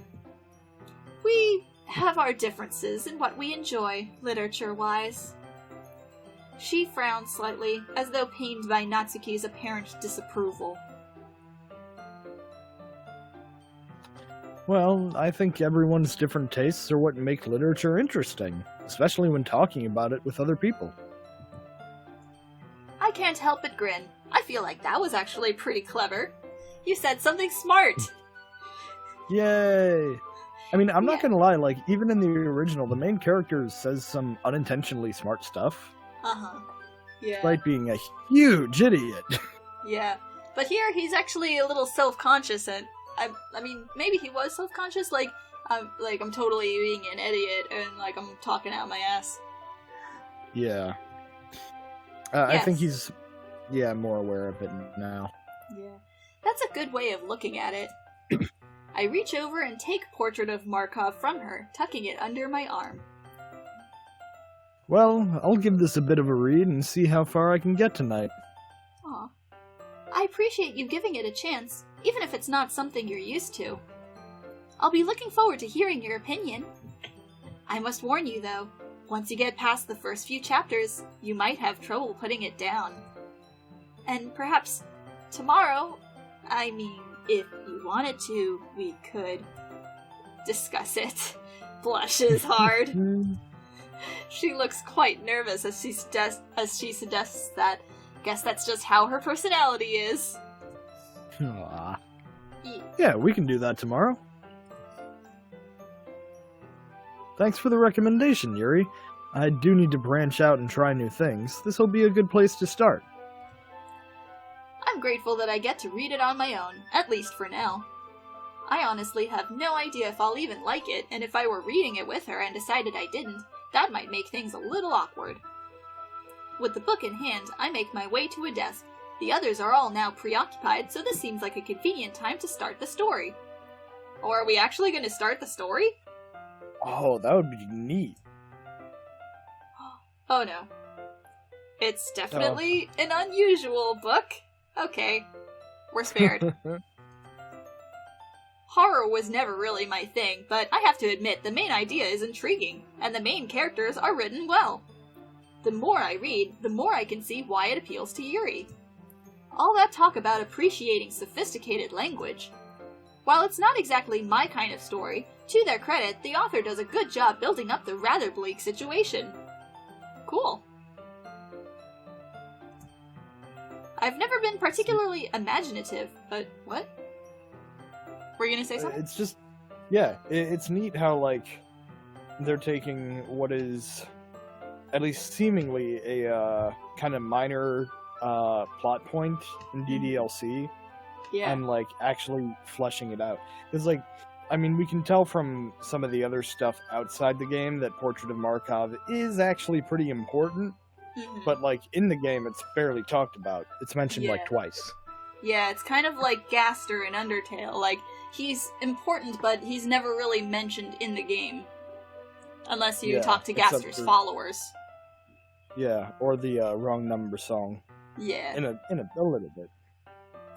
We have our differences in what we enjoy, literature-wise. She frowns slightly, as though pained by Natsuki's apparent disapproval. Well, I think everyone's different tastes are what make literature interesting, especially when talking about it with other people. I can't help but grin. I feel like that was actually pretty clever. You said something smart! Yay! I mean, I'm not gonna lie, like, even in the original, the main character says some unintentionally smart stuff. Uh-huh. Yeah. Despite being a huge idiot. Yeah. But here, he's actually a little self-conscious, and I mean, maybe he was self-conscious, like, I'm totally being an idiot, and, like, I'm talking out my ass. Yeah. I think he's, more aware of it now. Yeah, that's a good way of looking at it. I reach over and take Portrait of Markov from her, tucking it under my arm. Well, I'll give this a bit of a read and see how far I can get tonight. Aw. I appreciate you giving it a chance, even if it's not something you're used to. I'll be looking forward to hearing your opinion. I must warn you, though, once you get past the first few chapters, you might have trouble putting it down. And perhaps tomorrow, I mean, if you wanted to, we could discuss it. Blushes hard. She looks quite nervous as she suggests that. Guess that's just how her personality is. Aww. Yeah, we can do that tomorrow. Thanks for the recommendation, Yuri. I do need to branch out and try new things. This'll be a good place to start. I'm grateful that I get to read it on my own, at least for now. I honestly have no idea if I'll even like it, and if I were reading it with her and decided I didn't, that might make things a little awkward. With the book in hand, I make my way to a desk. The others are all now preoccupied, so this seems like a convenient time to start the story. Or are we actually going to start the story? Oh, that would be neat. Oh no. It's definitely an unusual book. Okay, we're spared. Horror was never really my thing, but I have to admit the main idea is intriguing, and the main characters are written well. The more I read, the more I can see why it appeals to Yuri. All that talk about appreciating sophisticated language. While it's not exactly my kind of story, to their credit, the author does a good job building up the rather bleak situation. Cool. I've never been particularly imaginative, but what? Were you gonna say something? It's just, yeah, it's neat how, like, they're taking what is, at least seemingly, a kind of minor plot point in DDLC, and, like, actually fleshing it out. Because, like, I mean, we can tell from some of the other stuff outside the game that Portrait of Markov is actually pretty important, but, like, in the game, it's barely talked about. It's mentioned, like, twice. Yeah, it's kind of like Gaster in Undertale. Like, he's important, but he's never really mentioned in the game. Unless you talk to Gaster's followers. Yeah, or the Wrong Number song. Yeah. In a little bit.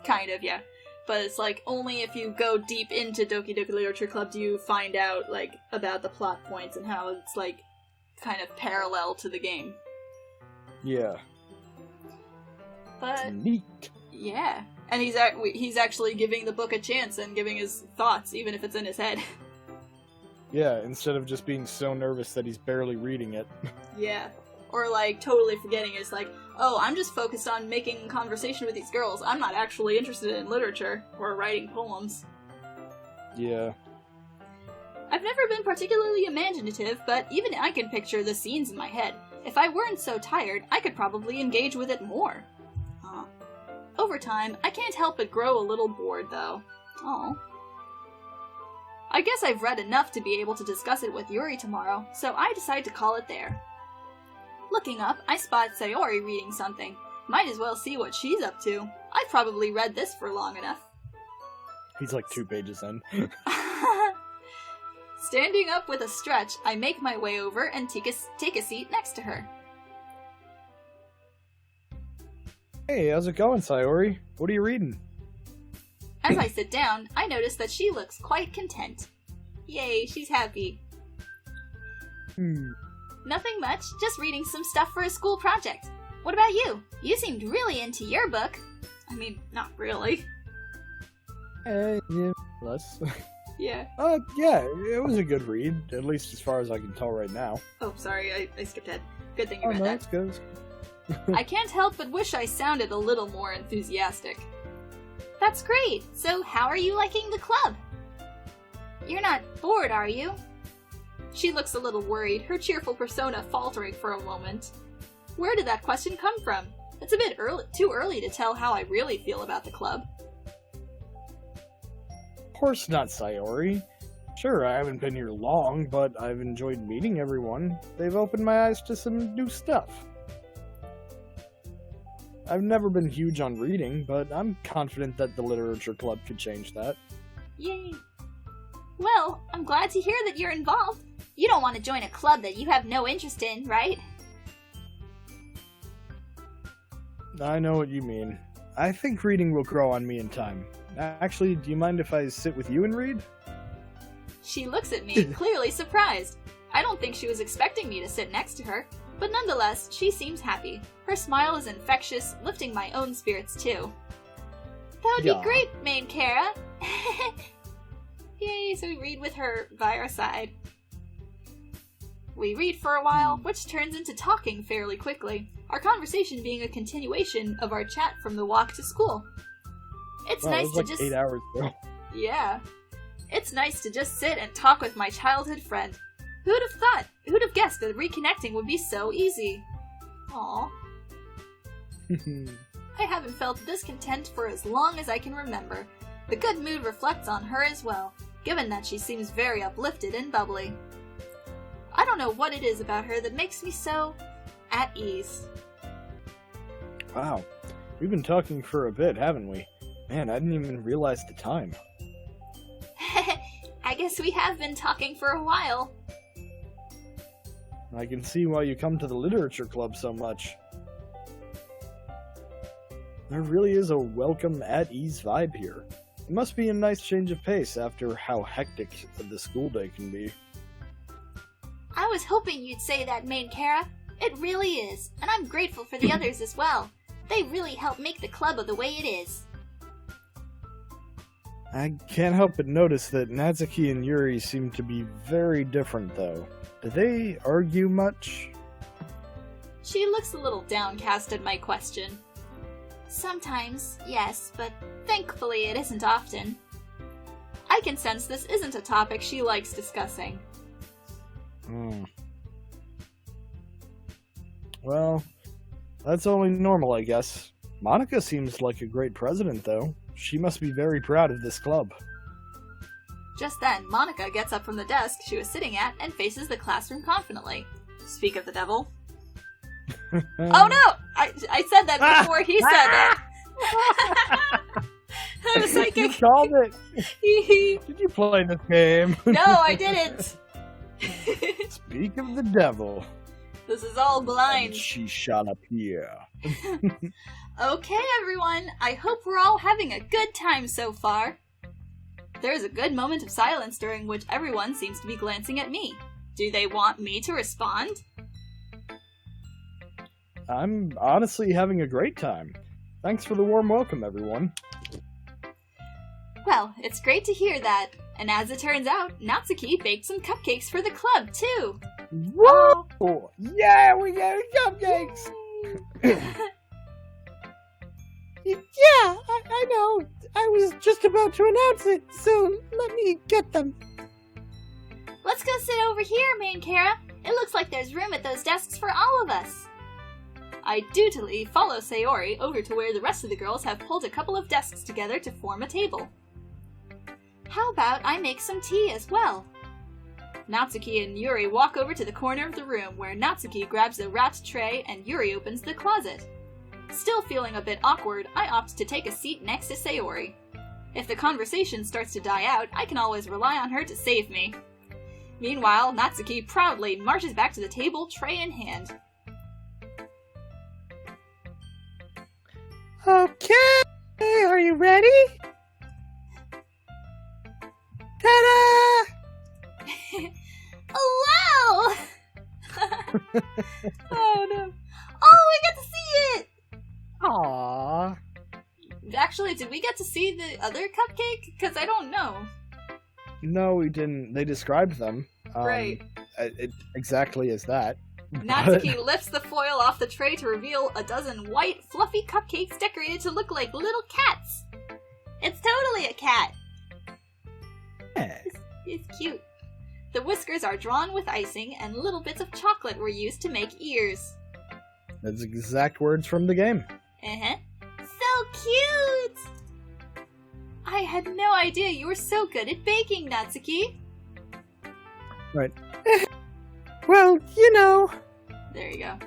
Kind of, yeah. But it's like, only if you go deep into Doki Doki Literature Club do you find out, like, about the plot points and how it's, like, kind of parallel to the game. Yeah. But it's neat. Yeah. And he's actually giving the book a chance and giving his thoughts, even if it's in his head. Yeah, instead of just being so nervous that he's barely reading it. Yeah. Or, like, totally forgetting it's like, oh, I'm just focused on making conversation with these girls. I'm not actually interested in literature or writing poems. Yeah. I've never been particularly imaginative, but even I can picture the scenes in my head. If I weren't so tired, I could probably engage with it more. Over time, I can't help but grow a little bored, though. Oh. I guess I've read enough to be able to discuss it with Yuri tomorrow, so I decide to call it there. Looking up, I spot Sayori reading something. Might as well see what she's up to. I've probably read this for long enough. He's like 2 pages in. Standing up with a stretch, I make my way over and take a seat next to her. Hey, how's it going, Sayori? What are you reading? As I sit down, I notice that she looks quite content. Yay, she's happy. Nothing much, just reading some stuff for a school project. What about you? You seemed really into your book. I mean, not really. Yeah, less. Yeah. Yeah, it was a good read, at least as far as I can tell right now. Oh, sorry, I skipped ahead. Good thing you read no, that. It's good. I can't help but wish I sounded a little more enthusiastic. That's great! So how are you liking the club? You're not bored, are you? She looks a little worried, her cheerful persona faltering for a moment. Where did that question come from? It's a bit too early to tell how I really feel about the club. Of course not, Sayori. Sure, I haven't been here long, but I've enjoyed meeting everyone. They've opened my eyes to some new stuff. I've never been huge on reading, but I'm confident that the literature club could change that. Yay. Well, I'm glad to hear that you're involved. You don't want to join a club that you have no interest in, right? I know what you mean. I think reading will grow on me in time. Actually, do you mind if I sit with you and read? She looks at me, clearly surprised. I don't think she was expecting me to sit next to her, but nonetheless, she seems happy. Her smile is infectious, lifting my own spirits too. That would be great, main Kara. Yay, so we read with her by our side. We read for a while, which turns into talking fairly quickly, our conversation being a continuation of our chat from the walk to school. It's nice to just 8 hours ago. Yeah. It's nice to just sit and talk with my childhood friend. Who'd have thought? Who'd have guessed that reconnecting would be so easy? Aww. I haven't felt this content for as long as I can remember. The good mood reflects on her as well, given that she seems very uplifted and bubbly. I don't know what it is about her that makes me so at ease. Wow. We've been talking for a bit, haven't we? Man, I didn't even realize the time. I guess we have been talking for a while. I can see why you come to the literature club so much. There really is a welcome, at-ease vibe here. It must be a nice change of pace after how hectic the school day can be. I was hoping you'd say that, main Kara. It really is, and I'm grateful for the others as well. They really help make the club the way it is. I can't help but notice that Natsuki and Yuri seem to be very different, though. Do they argue much? She looks a little downcast at my question. Sometimes, yes, but thankfully it isn't often. I can sense this isn't a topic she likes discussing. Well, that's only normal, I guess. Monica seems like a great president, though. She must be very proud of this club. Just then, Monica gets up from the desk she was sitting at and faces the classroom confidently. Speak of the devil. Oh no! I said that before he said that! I was like, you called it! Did you play this game? No, I didn't! Speak of the devil. This is all blind. And she shall appear. Okay, everyone. I hope we're all having a good time so far. There's a good moment of silence during which everyone seems to be glancing at me. Do they want me to respond? I'm honestly having a great time. Thanks for the warm welcome, everyone. Well, it's great to hear that. And as it turns out, Natsuki baked some cupcakes for the club, too. Whoa! Yeah, we got cupcakes! Yeah, I know. I was just about to announce it, so let me get them. Let's go sit over here, main Kara. It looks like there's room at those desks for all of us. I dutifully follow Sayori over to where the rest of the girls have pulled a couple of desks together to form a table. How about I make some tea as well? Natsuki and Yuri walk over to the corner of the room where Natsuki grabs the wrapped tray and Yuri opens the closet. Still feeling a bit awkward, I opt to take a seat next to Sayori. If the conversation starts to die out, I can always rely on her to save me. Meanwhile, Natsuki proudly marches back to the table, tray in hand. Okay, are you ready? Ta-da! Hello! Oh no. Oh, we get to see it! Aww. Actually, did we get to see the other cupcake? Because I don't know. No, we didn't. They described them. Right. Exactly as that. Natsuki lifts the foil off the tray to reveal a dozen white, fluffy cupcakes decorated to look like little cats. It's totally a cat. Yeah. It's cute. The whiskers are drawn with icing, and little bits of chocolate were used to make ears. That's exact words from the game. Uh-huh. So cute! I had no idea you were so good at baking, Natsuki. Right. Well, you know. There you go.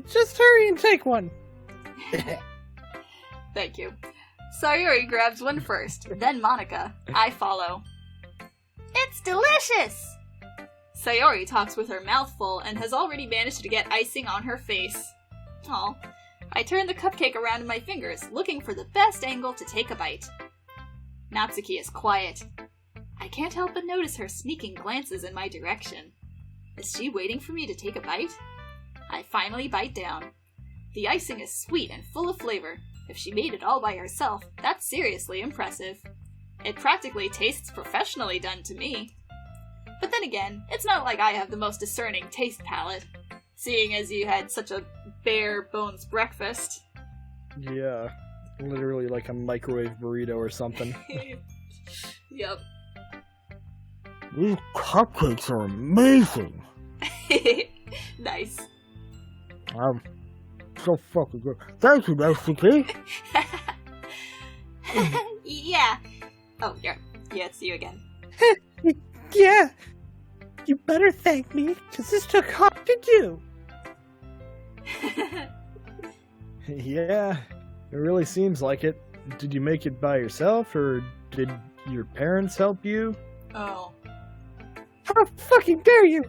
Just hurry and take one. Thank you. Sayori grabs one first, then Monica. I follow. It's delicious! Sayori talks with her mouth full and has already managed to get icing on her face. Aw. I turn the cupcake around in my fingers, looking for the best angle to take a bite. Natsuki is quiet. I can't help but notice her sneaking glances in my direction. Is she waiting for me to take a bite? I finally bite down. The icing is sweet and full of flavor. If she made it all by herself, that's seriously impressive. It practically tastes professionally done to me. But then again, it's not like I have the most discerning taste palate, seeing as you had such a bare bones breakfast. Yeah, literally like a microwave burrito or something. Yep. These cupcakes are amazing. Nice. So fucking good. Thank you, Natsuki. Yeah. Oh, yeah, it's you again. Yeah. You better thank me, because this took hard to do. Yeah, it really seems like it. Did you make it by yourself, or did your parents help you? Oh. How fucking dare you?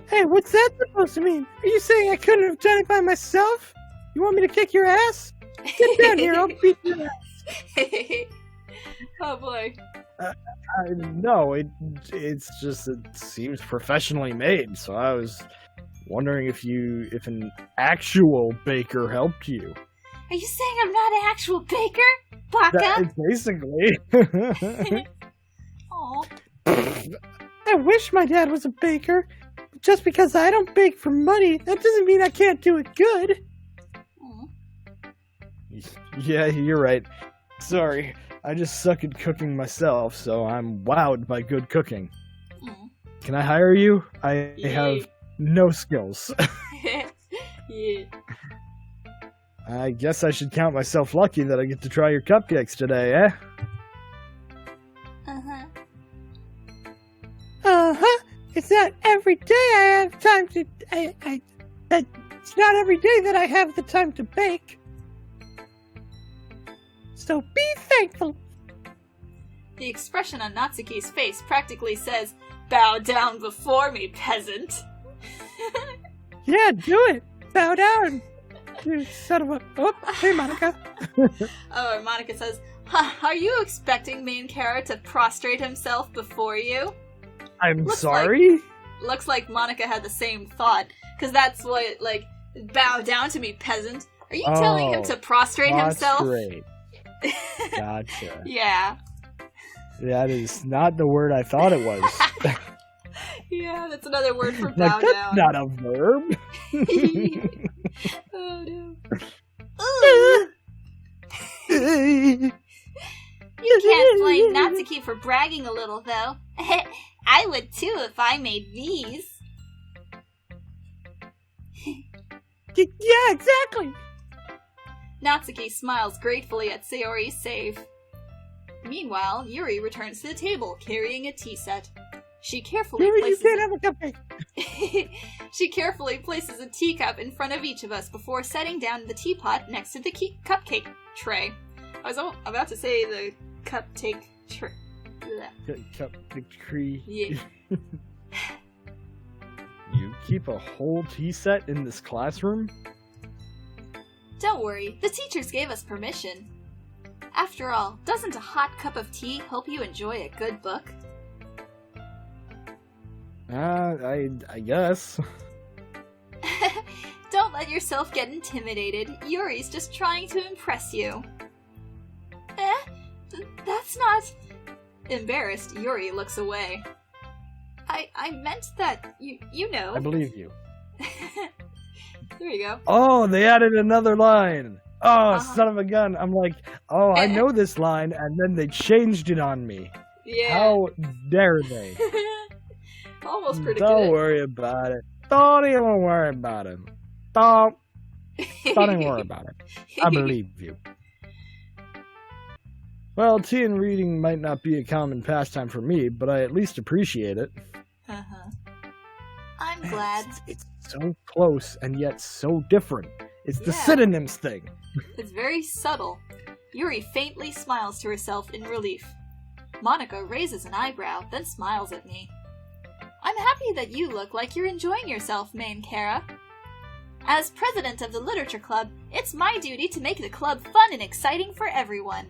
Hey, what's that supposed to mean? Are you saying I couldn't have done it by myself? You want me to kick your ass? Get down here, I'll beat your ass. Oh boy. No, it's just, it seems professionally made, so I was wondering if an actual baker helped you. Are you saying I'm not an actual baker? Baka? Basically. Aw. I wish my dad was a baker. But just because I don't bake for money, that doesn't mean I can't do it good. Yeah, you're right. Sorry, I just suck at cooking myself, so I'm wowed by good cooking. Can I hire you? I have no skills. Yeah. I guess I should count myself lucky that I get to try your cupcakes today, eh? Uh-huh. Uh-huh. It's not every day I have time to... It's not every day that I have the time to bake. So be thankful. The expression on Natsuki's face practically says, "Bow down before me, peasant." Yeah, do it. Bow down. You son of a... Oh, hey, Monica. Oh, and Monica says, "Are you expecting main character to prostrate himself before you?" I'm sorry? Looks like Monica had the same thought, because that's what, like, bow down to me, peasant. Are you telling him to prostrate himself? Gotcha. Yeah. That is not the word I thought it was. Yeah, that's another word for bow that's down. Not a verb. Oh no. You can't blame Natsuki for bragging a little, though. I would too if I made these. Yeah, exactly. Natsuki smiles gratefully at Sayori's save. Meanwhile, Yuri returns to the table, carrying a tea set. She carefully places you can't have a cupcake. She carefully places a teacup in front of each of us before setting down the teapot next to the cupcake tray. I was about to say the cupcake tray. Cupcake tree. Yeah. You keep a whole tea set in this classroom? Don't worry, the teachers gave us permission. After all, doesn't a hot cup of tea help you enjoy a good book? I guess. Don't let yourself get intimidated. Yuri's just trying to impress you. That's not... Embarrassed, Yuri looks away. I meant that, you know. I believe you. There you go. Oh, they added another line. Oh, son of a gun. I'm like, oh, I know this line, and then they changed it on me. Yeah. How dare they? Almost predicted Don't it. worry about it. Don't even worry about it. Don't even worry about it. I believe you. Well, tea and reading might not be a common pastime for me, but I at least appreciate it. Uh-huh. I'm I'm glad. It's so close and yet so different. It's the Yeah. synonyms thing. It's very subtle. Yuri faintly smiles to herself in relief. Monica raises an eyebrow, then smiles at me. I'm happy that you look like you're enjoying yourself, main Kara. As president of the literature club, it's my duty to make the club fun and exciting for everyone.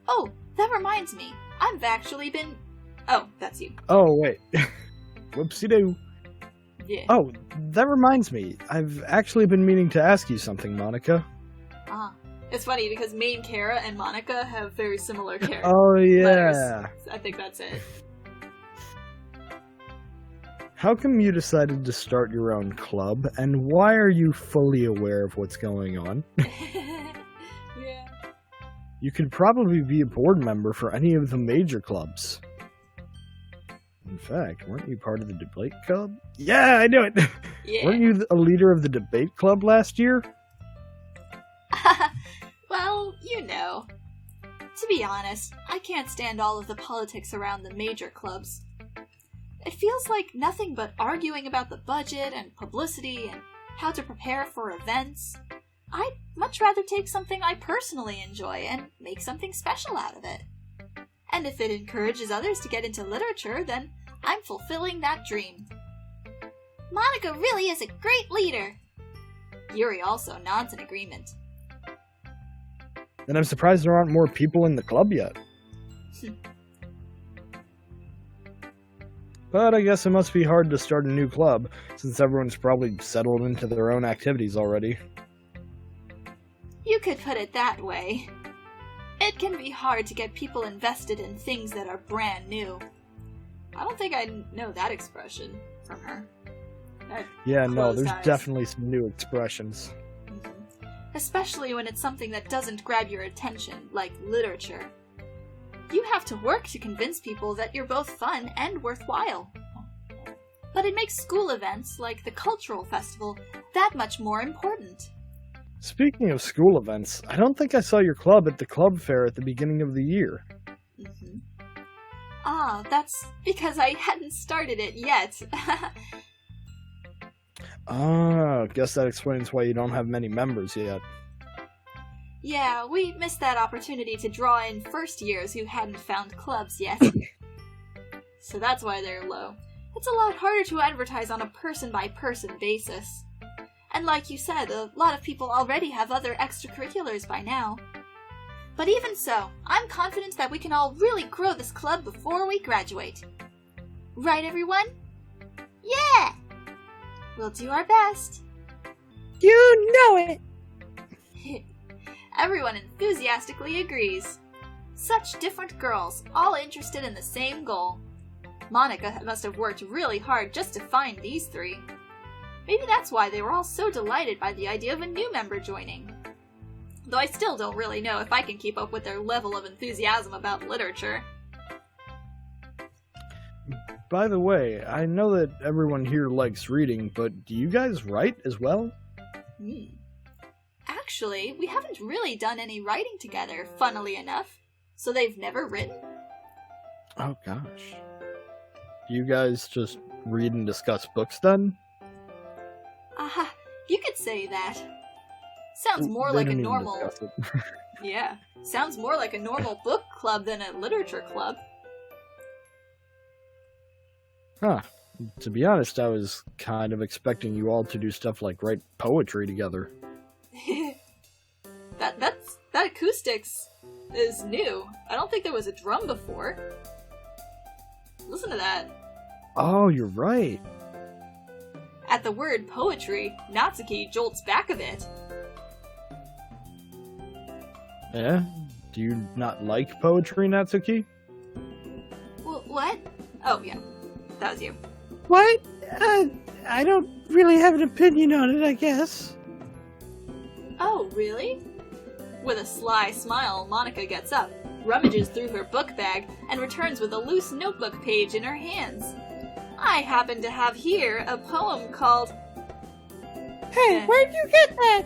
Oh, that reminds me. I've actually been... Oh, that's you. Oh, wait. Whoopsie-doo. Yeah. Oh, that reminds me. I've actually been meaning to ask you something, Monica. It's funny because main Kara and Monica have very similar characters. Oh, yeah. Letters. I think that's it. How come you decided to start your own club, and why are you fully aware of what's going on? Yeah. You could probably be a board member for any of the major clubs. In fact, weren't you part of the debate club? Yeah, I knew it! Yeah. Weren't you a leader of the debate club last year? Well, you know. To be honest, I can't stand all of the politics around the major clubs. It feels like nothing but arguing about the budget and publicity and how to prepare for events. I'd much rather take something I personally enjoy and make something special out of it. And if it encourages others to get into literature, then I'm fulfilling that dream. Monica really is a great leader. Yuri also nods in agreement. Then I'm surprised there aren't more people in the club yet. But I guess it must be hard to start a new club, since everyone's probably settled into their own activities already. You could put it that way. It can be hard to get people invested in things that are brand new. I don't think I know that expression from her. Yeah, no, there's eyes. definitely some new expressions. Especially when it's something that doesn't grab your attention, like literature. You have to work to convince people that you're both fun and worthwhile. But it makes school events, like the cultural festival, that much more important. Speaking of school events, I don't think I saw your club at the club fair at the beginning of the year. Ah, that's because I hadn't started it yet. Guess that explains why you don't have many members yet. Yeah, we missed that opportunity to draw in first years who hadn't found clubs yet. So that's why they're low. It's a lot harder to advertise on a person-by-person basis. And like you said, a lot of people already have other extracurriculars by now. But even so, I'm confident that we can all really grow this club before we graduate. Right, everyone? Yeah! We'll do our best. You know it! Everyone enthusiastically agrees. Such different girls, all interested in the same goal. Monica must have worked really hard just to find these three. Maybe that's why they were all so delighted by the idea of a new member joining. Though I still don't really know if I can keep up with their level of enthusiasm about literature. By the way, I know that everyone here likes reading, but do you guys write as well? Actually, we haven't really done any writing together, funnily enough. So they've never written? Oh gosh. Do you guys just read and discuss books then? Aha, you could say that. Sounds more They like a don't even normal... discuss it. Yeah, sounds more like a normal book club than a literature club. Huh. To be honest, I was kind of expecting you all to do stuff like write poetry together. That acoustics is new. I don't think there was a drum before. Listen to that. Oh, you're right. At the word poetry, Natsuki jolts back a bit. Yeah? Do you not like poetry, Natsuki? What? Oh, yeah. That was you. What? I don't really have an opinion on it, I guess. Oh, really? With a sly smile, Monica gets up, rummages through her book bag, and returns with a loose notebook page in her hands. I happen to have here a poem called... Hey, where'd you get that?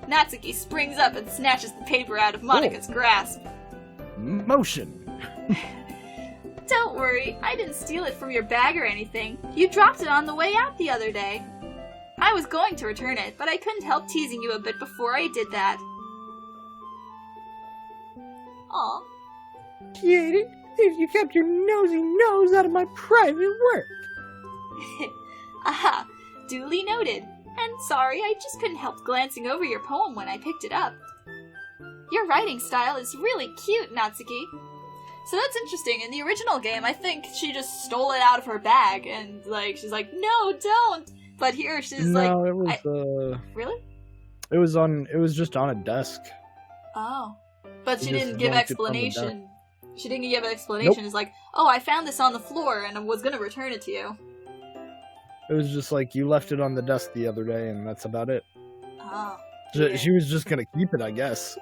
Natsuki springs up and snatches the paper out of Monica's grasp. Motion! Don't worry, I didn't steal it from your bag or anything. You dropped it on the way out the other day. I was going to return it, but I couldn't help teasing you a bit before I did that. Aw. Katie, you kept your nosy nose out of my private work. Aha, duly noted. And sorry, I just couldn't help glancing over your poem when I picked it up. Your writing style is really cute, Natsuki. So that's interesting. In the original game, I think she just stole it out of her bag, and like she's like, "No, don't." But here she's like, "No, it was really? It was just on a desk." Oh, but she didn't just give dunked it on the explanation. She didn't give an explanation. Nope. It's like, "Oh, I found this on the floor, and I was gonna return it to you." It was just like, you left it on the desk the other day, and that's about it. Oh. She was just gonna keep it, I guess.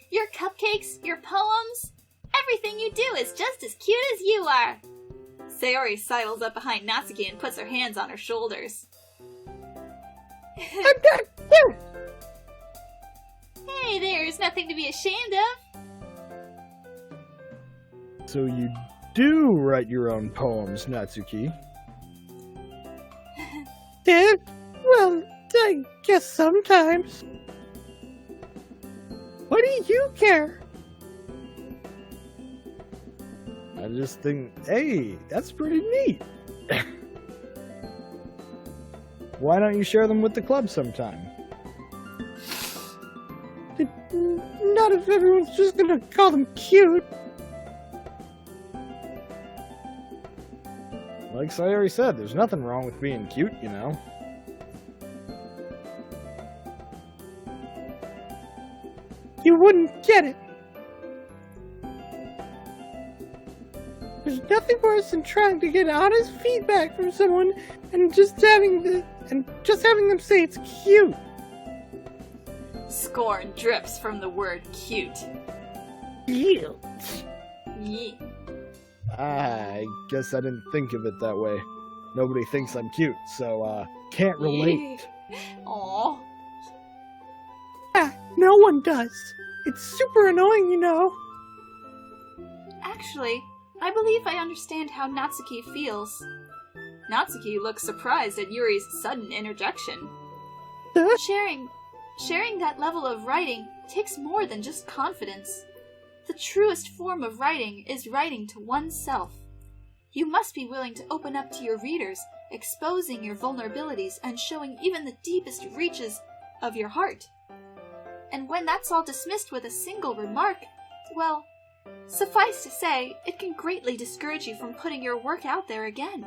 Your cupcakes, your poems, everything you do is just as cute as you are. Sayori sidles up behind Natsuki and puts her hands on her shoulders. I'm back here. Hey, there's nothing to be ashamed of. So you do write your own poems, Natsuki? Dad? Well, I guess sometimes. Why do you care? I just think, hey, that's pretty neat. Why don't you share them with the club sometime? Not if everyone's just gonna call them cute. Like Sayori said, there's nothing wrong with being cute, you know. You wouldn't get it. There's nothing worse than trying to get honest feedback from someone and just having them say it's cute. Scorn drips from the word cute. Cute. Yeah. I guess I didn't think of it that way. Nobody thinks I'm cute, so, can't relate. Aww. Yeah, no one does. It's super annoying, you know. Actually, I believe I understand how Natsuki feels. Natsuki looks surprised at Yuri's sudden interjection. Sharing that level of writing takes more than just confidence. The truest form of writing is writing to oneself. You must be willing to open up to your readers, exposing your vulnerabilities and showing even the deepest reaches of your heart. And when that's all dismissed with a single remark, well, suffice to say, it can greatly discourage you from putting your work out there again.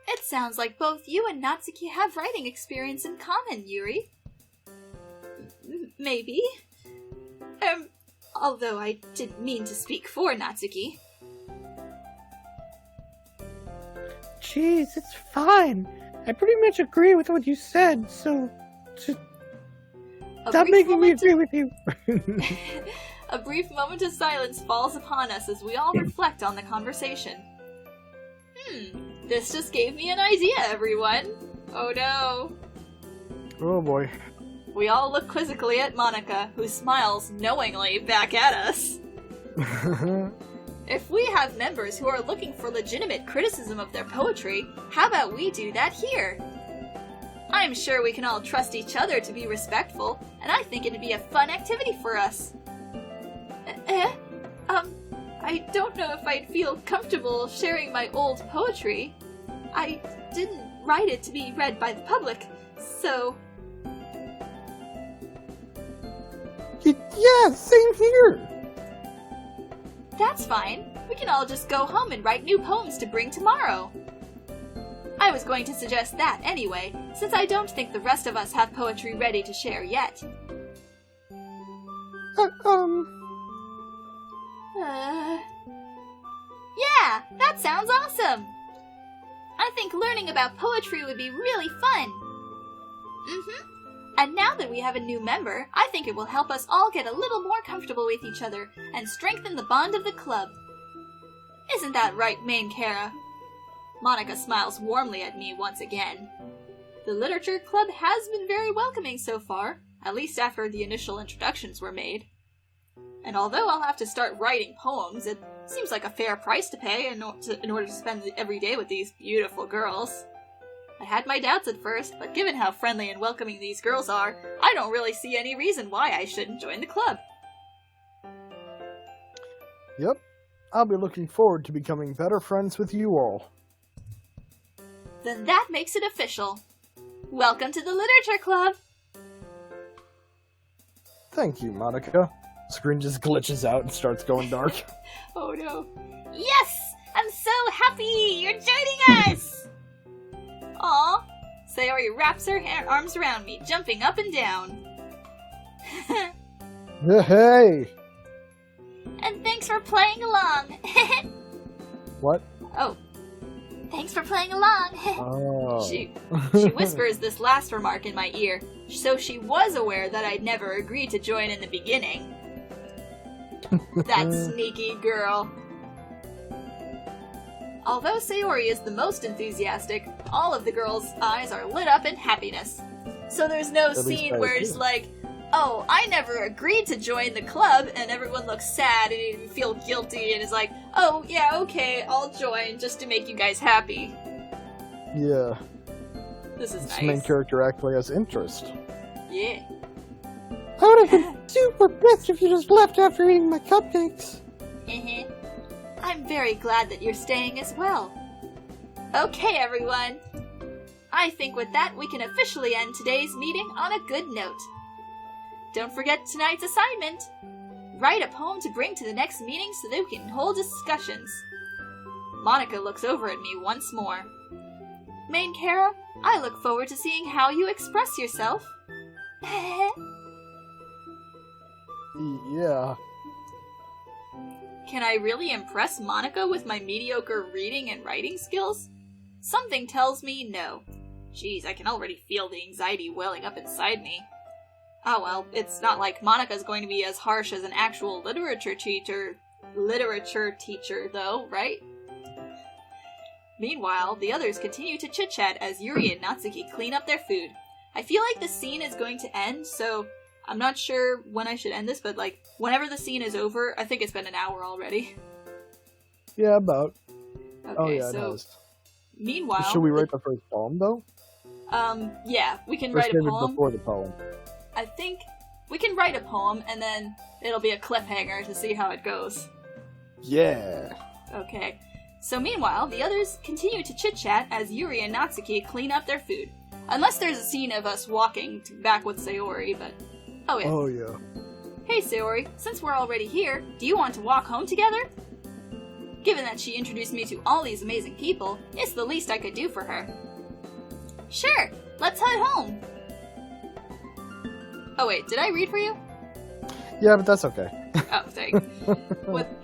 It sounds like both you and Natsuki have writing experience in common, Yuri. Maybe. Although I didn't mean to speak for Natsuki. Jeez, it's fine. I pretty much agree with what you said, so just stop making me agree with you. A brief moment of silence falls upon us as we all reflect on the conversation. This just gave me an idea, everyone. Oh no. Oh boy. We all look quizzically at Monica, who smiles knowingly back at us. If we have members who are looking for legitimate criticism of their poetry, how about we do that here? I'm sure we can all trust each other to be respectful, and I think it'd be a fun activity for us. I don't know if I'd feel comfortable sharing my old poetry. I didn't write it to be read by the public, so... Yeah, same here. That's fine. We can all just go home and write new poems to bring tomorrow. I was going to suggest that anyway, since I don't think the rest of us have poetry ready to share yet. Yeah, that sounds awesome! I think learning about poetry would be really fun. And now that we have a new member, I think it will help us all get a little more comfortable with each other and strengthen the bond of the club. Isn't that right, Main Kara? Monica smiles warmly at me once again. The literature club has been very welcoming so far, at least after the initial introductions were made. And although I'll have to start writing poems, it seems like a fair price to pay in order to spend every day with these beautiful girls. I had my doubts at first, but given how friendly and welcoming these girls are, I don't really see any reason why I shouldn't join the club. Yep. I'll be looking forward to becoming better friends with you all. Then that makes it official. Welcome to the Literature Club! Thank you, Monica. Screen just glitches out and starts going dark. Oh no. Yes! I'm so happy! You're joining us! Aw. Sayori wraps her arms around me, jumping up and down. Hey! And thanks for playing along. What? Oh. Thanks for playing along. Oh. She whispers this last remark in my ear, so she was aware that I'd never agreed to join in the beginning. That sneaky girl. Although Sayori is the most enthusiastic, all of the girls' eyes are lit up in happiness. So there's no scene where it's like, oh, I never agreed to join the club, and everyone looks sad and feel guilty and is like, oh, yeah, okay, I'll join just to make you guys happy. Yeah. This is This nice. main character actually has interest. Yeah. I would have been super pissed if you just left after eating my cupcakes. I'm very glad that you're staying as well. Okay, everyone. I think with that, we can officially end today's meeting on a good note. Don't forget tonight's assignment. Write a poem to bring to the next meeting so that we can hold discussions. Monica looks over at me once more. Main Kara, I look forward to seeing how you express yourself. Yeah. Can I really impress Monica with my mediocre reading and writing skills? Something tells me no. Jeez, I can already feel the anxiety welling up inside me. Oh well, it's not like Monica's going to be as harsh as an actual literature teacher though, right? Meanwhile, the others continue to chit-chat as Yuri and Natsuki clean up their food. I feel like the scene is going to end, so I'm not sure when I should end this, but like, whenever the scene is over, I think it's been an hour already. Yeah, about. Okay, Oh yeah, it so has. meanwhile... Should we write the first poem, though? Yeah, we can Or write a save it poem. before the poem? I think we can write a poem, and then it'll be a cliffhanger to see how it goes. Yeah. Okay. So meanwhile, the others continue to chit-chat as Yuri and Natsuki clean up their food. Unless there's a scene of us walking back with Sayori, but... Oh yeah. Oh yeah. Hey Sayori, since we're already here, do you want to walk home together? Given that she introduced me to all these amazing people, it's the least I could do for her. Sure, let's head home. Oh wait, did I read for you? Yeah, but that's okay. Oh, sorry.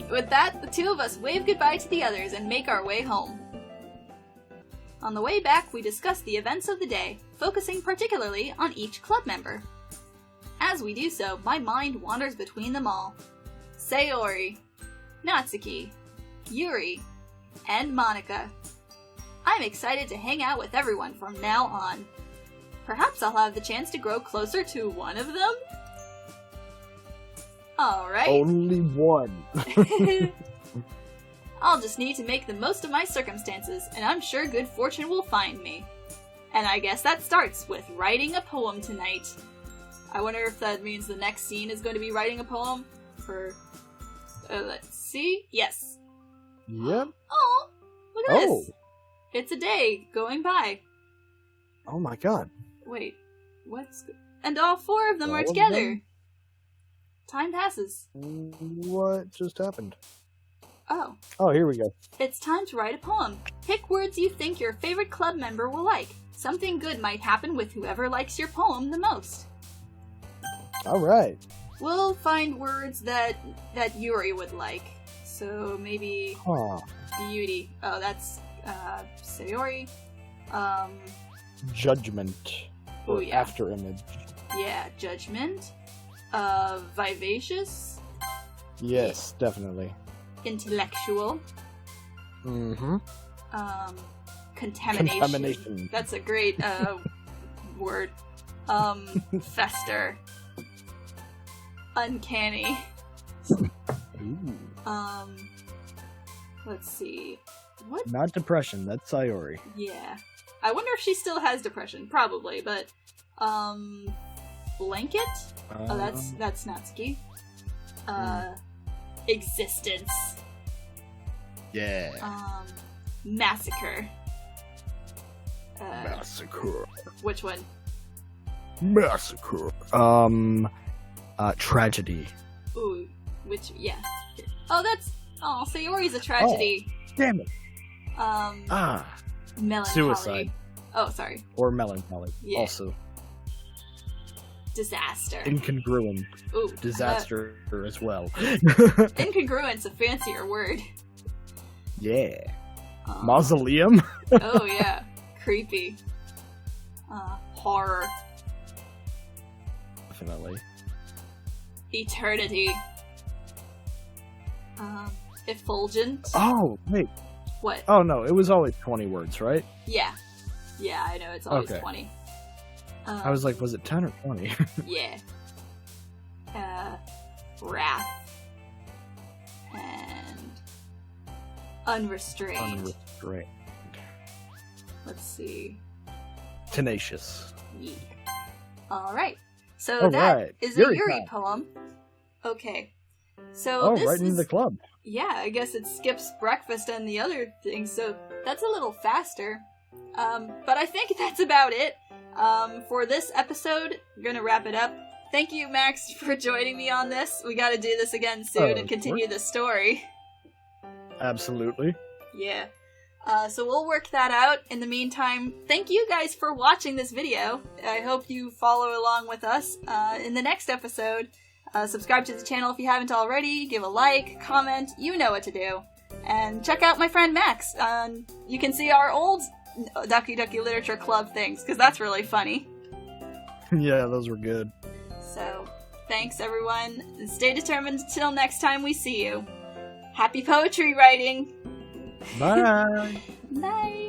With that, the two of us wave goodbye to the others and make our way home. On the way back, we discuss the events of the day, focusing particularly on each club member. As we do so, my mind wanders between them all. Sayori, Natsuki, Yuri, and Monica. I'm excited to hang out with everyone from now on. Perhaps I'll have the chance to grow closer to one of them? Alright. Only one. I'll just need to make the most of my circumstances, and I'm sure good fortune will find me. And I guess that starts with writing a poem tonight. I wonder if that means the next scene is going to be writing a poem for... let's see. Yes. Yep. Oh, look at this. It's a day going by. Oh my god. Wait, what's... And all four of them are All of together. them? Time passes. What just happened? Oh. Oh, here we go. It's time to write a poem. Pick words you think your favorite club member will like. Something good might happen with whoever likes your poem the most. Alright. We'll find words that Yuri would like. So maybe Huh. beauty. Oh, that's Sayori. Judgment. Oh, Or yeah. after image. Yeah, judgment. Vivacious. Yes, definitely. Intellectual. Mm-hmm. Contamination. Contamination. That's a great word. Fester. Uncanny. Ooh. Let's see. What? Not depression, that's Sayori. Yeah. I wonder if she still has depression. Probably, but, blanket? Oh, that's Natsuki. Existence. Yeah. Massacre. Massacre. Which one? Massacre. Tragedy. Ooh, yeah. Oh, Sayori's a tragedy. Oh, damn it. Melancholy. Suicide. Oh, sorry. Or melancholy. Yeah. Also. Disaster. Incongruent. Ooh. Disaster as well. Incongruent's a fancier word. Yeah. Mausoleum? Oh, yeah. Creepy. Horror. Definitely. Eternity. Effulgent. Oh, wait. What? Oh, no, it was always 20 words, right? Yeah. Yeah, I know, it's always Okay. 20. I was like, was it 10 or 20? Yeah. Wrath. And unrestrained. Unrestrained. Let's see. Tenacious. Yeah. Alright. So All that right. is Yuri a Yuri time. poem. Okay. So Oh, this right is... into the club. Yeah, I guess it skips breakfast and the other things, so that's a little faster. But I think that's about it. For this episode, we're gonna wrap it up. Thank you, Max, for joining me on this. We gotta do this again soon and continue the story. Absolutely. Yeah. So we'll work that out. In the meantime, thank you guys for watching this video. I hope you follow along with us in the next episode. Subscribe to the channel if you haven't already. Give a like, comment, you know what to do. And check out my friend Max. You can see our old Doki Doki Literature Club things, because that's really funny. Yeah, those were good. So, thanks everyone. And stay determined until next time we see you. Happy poetry writing! Bye! Bye!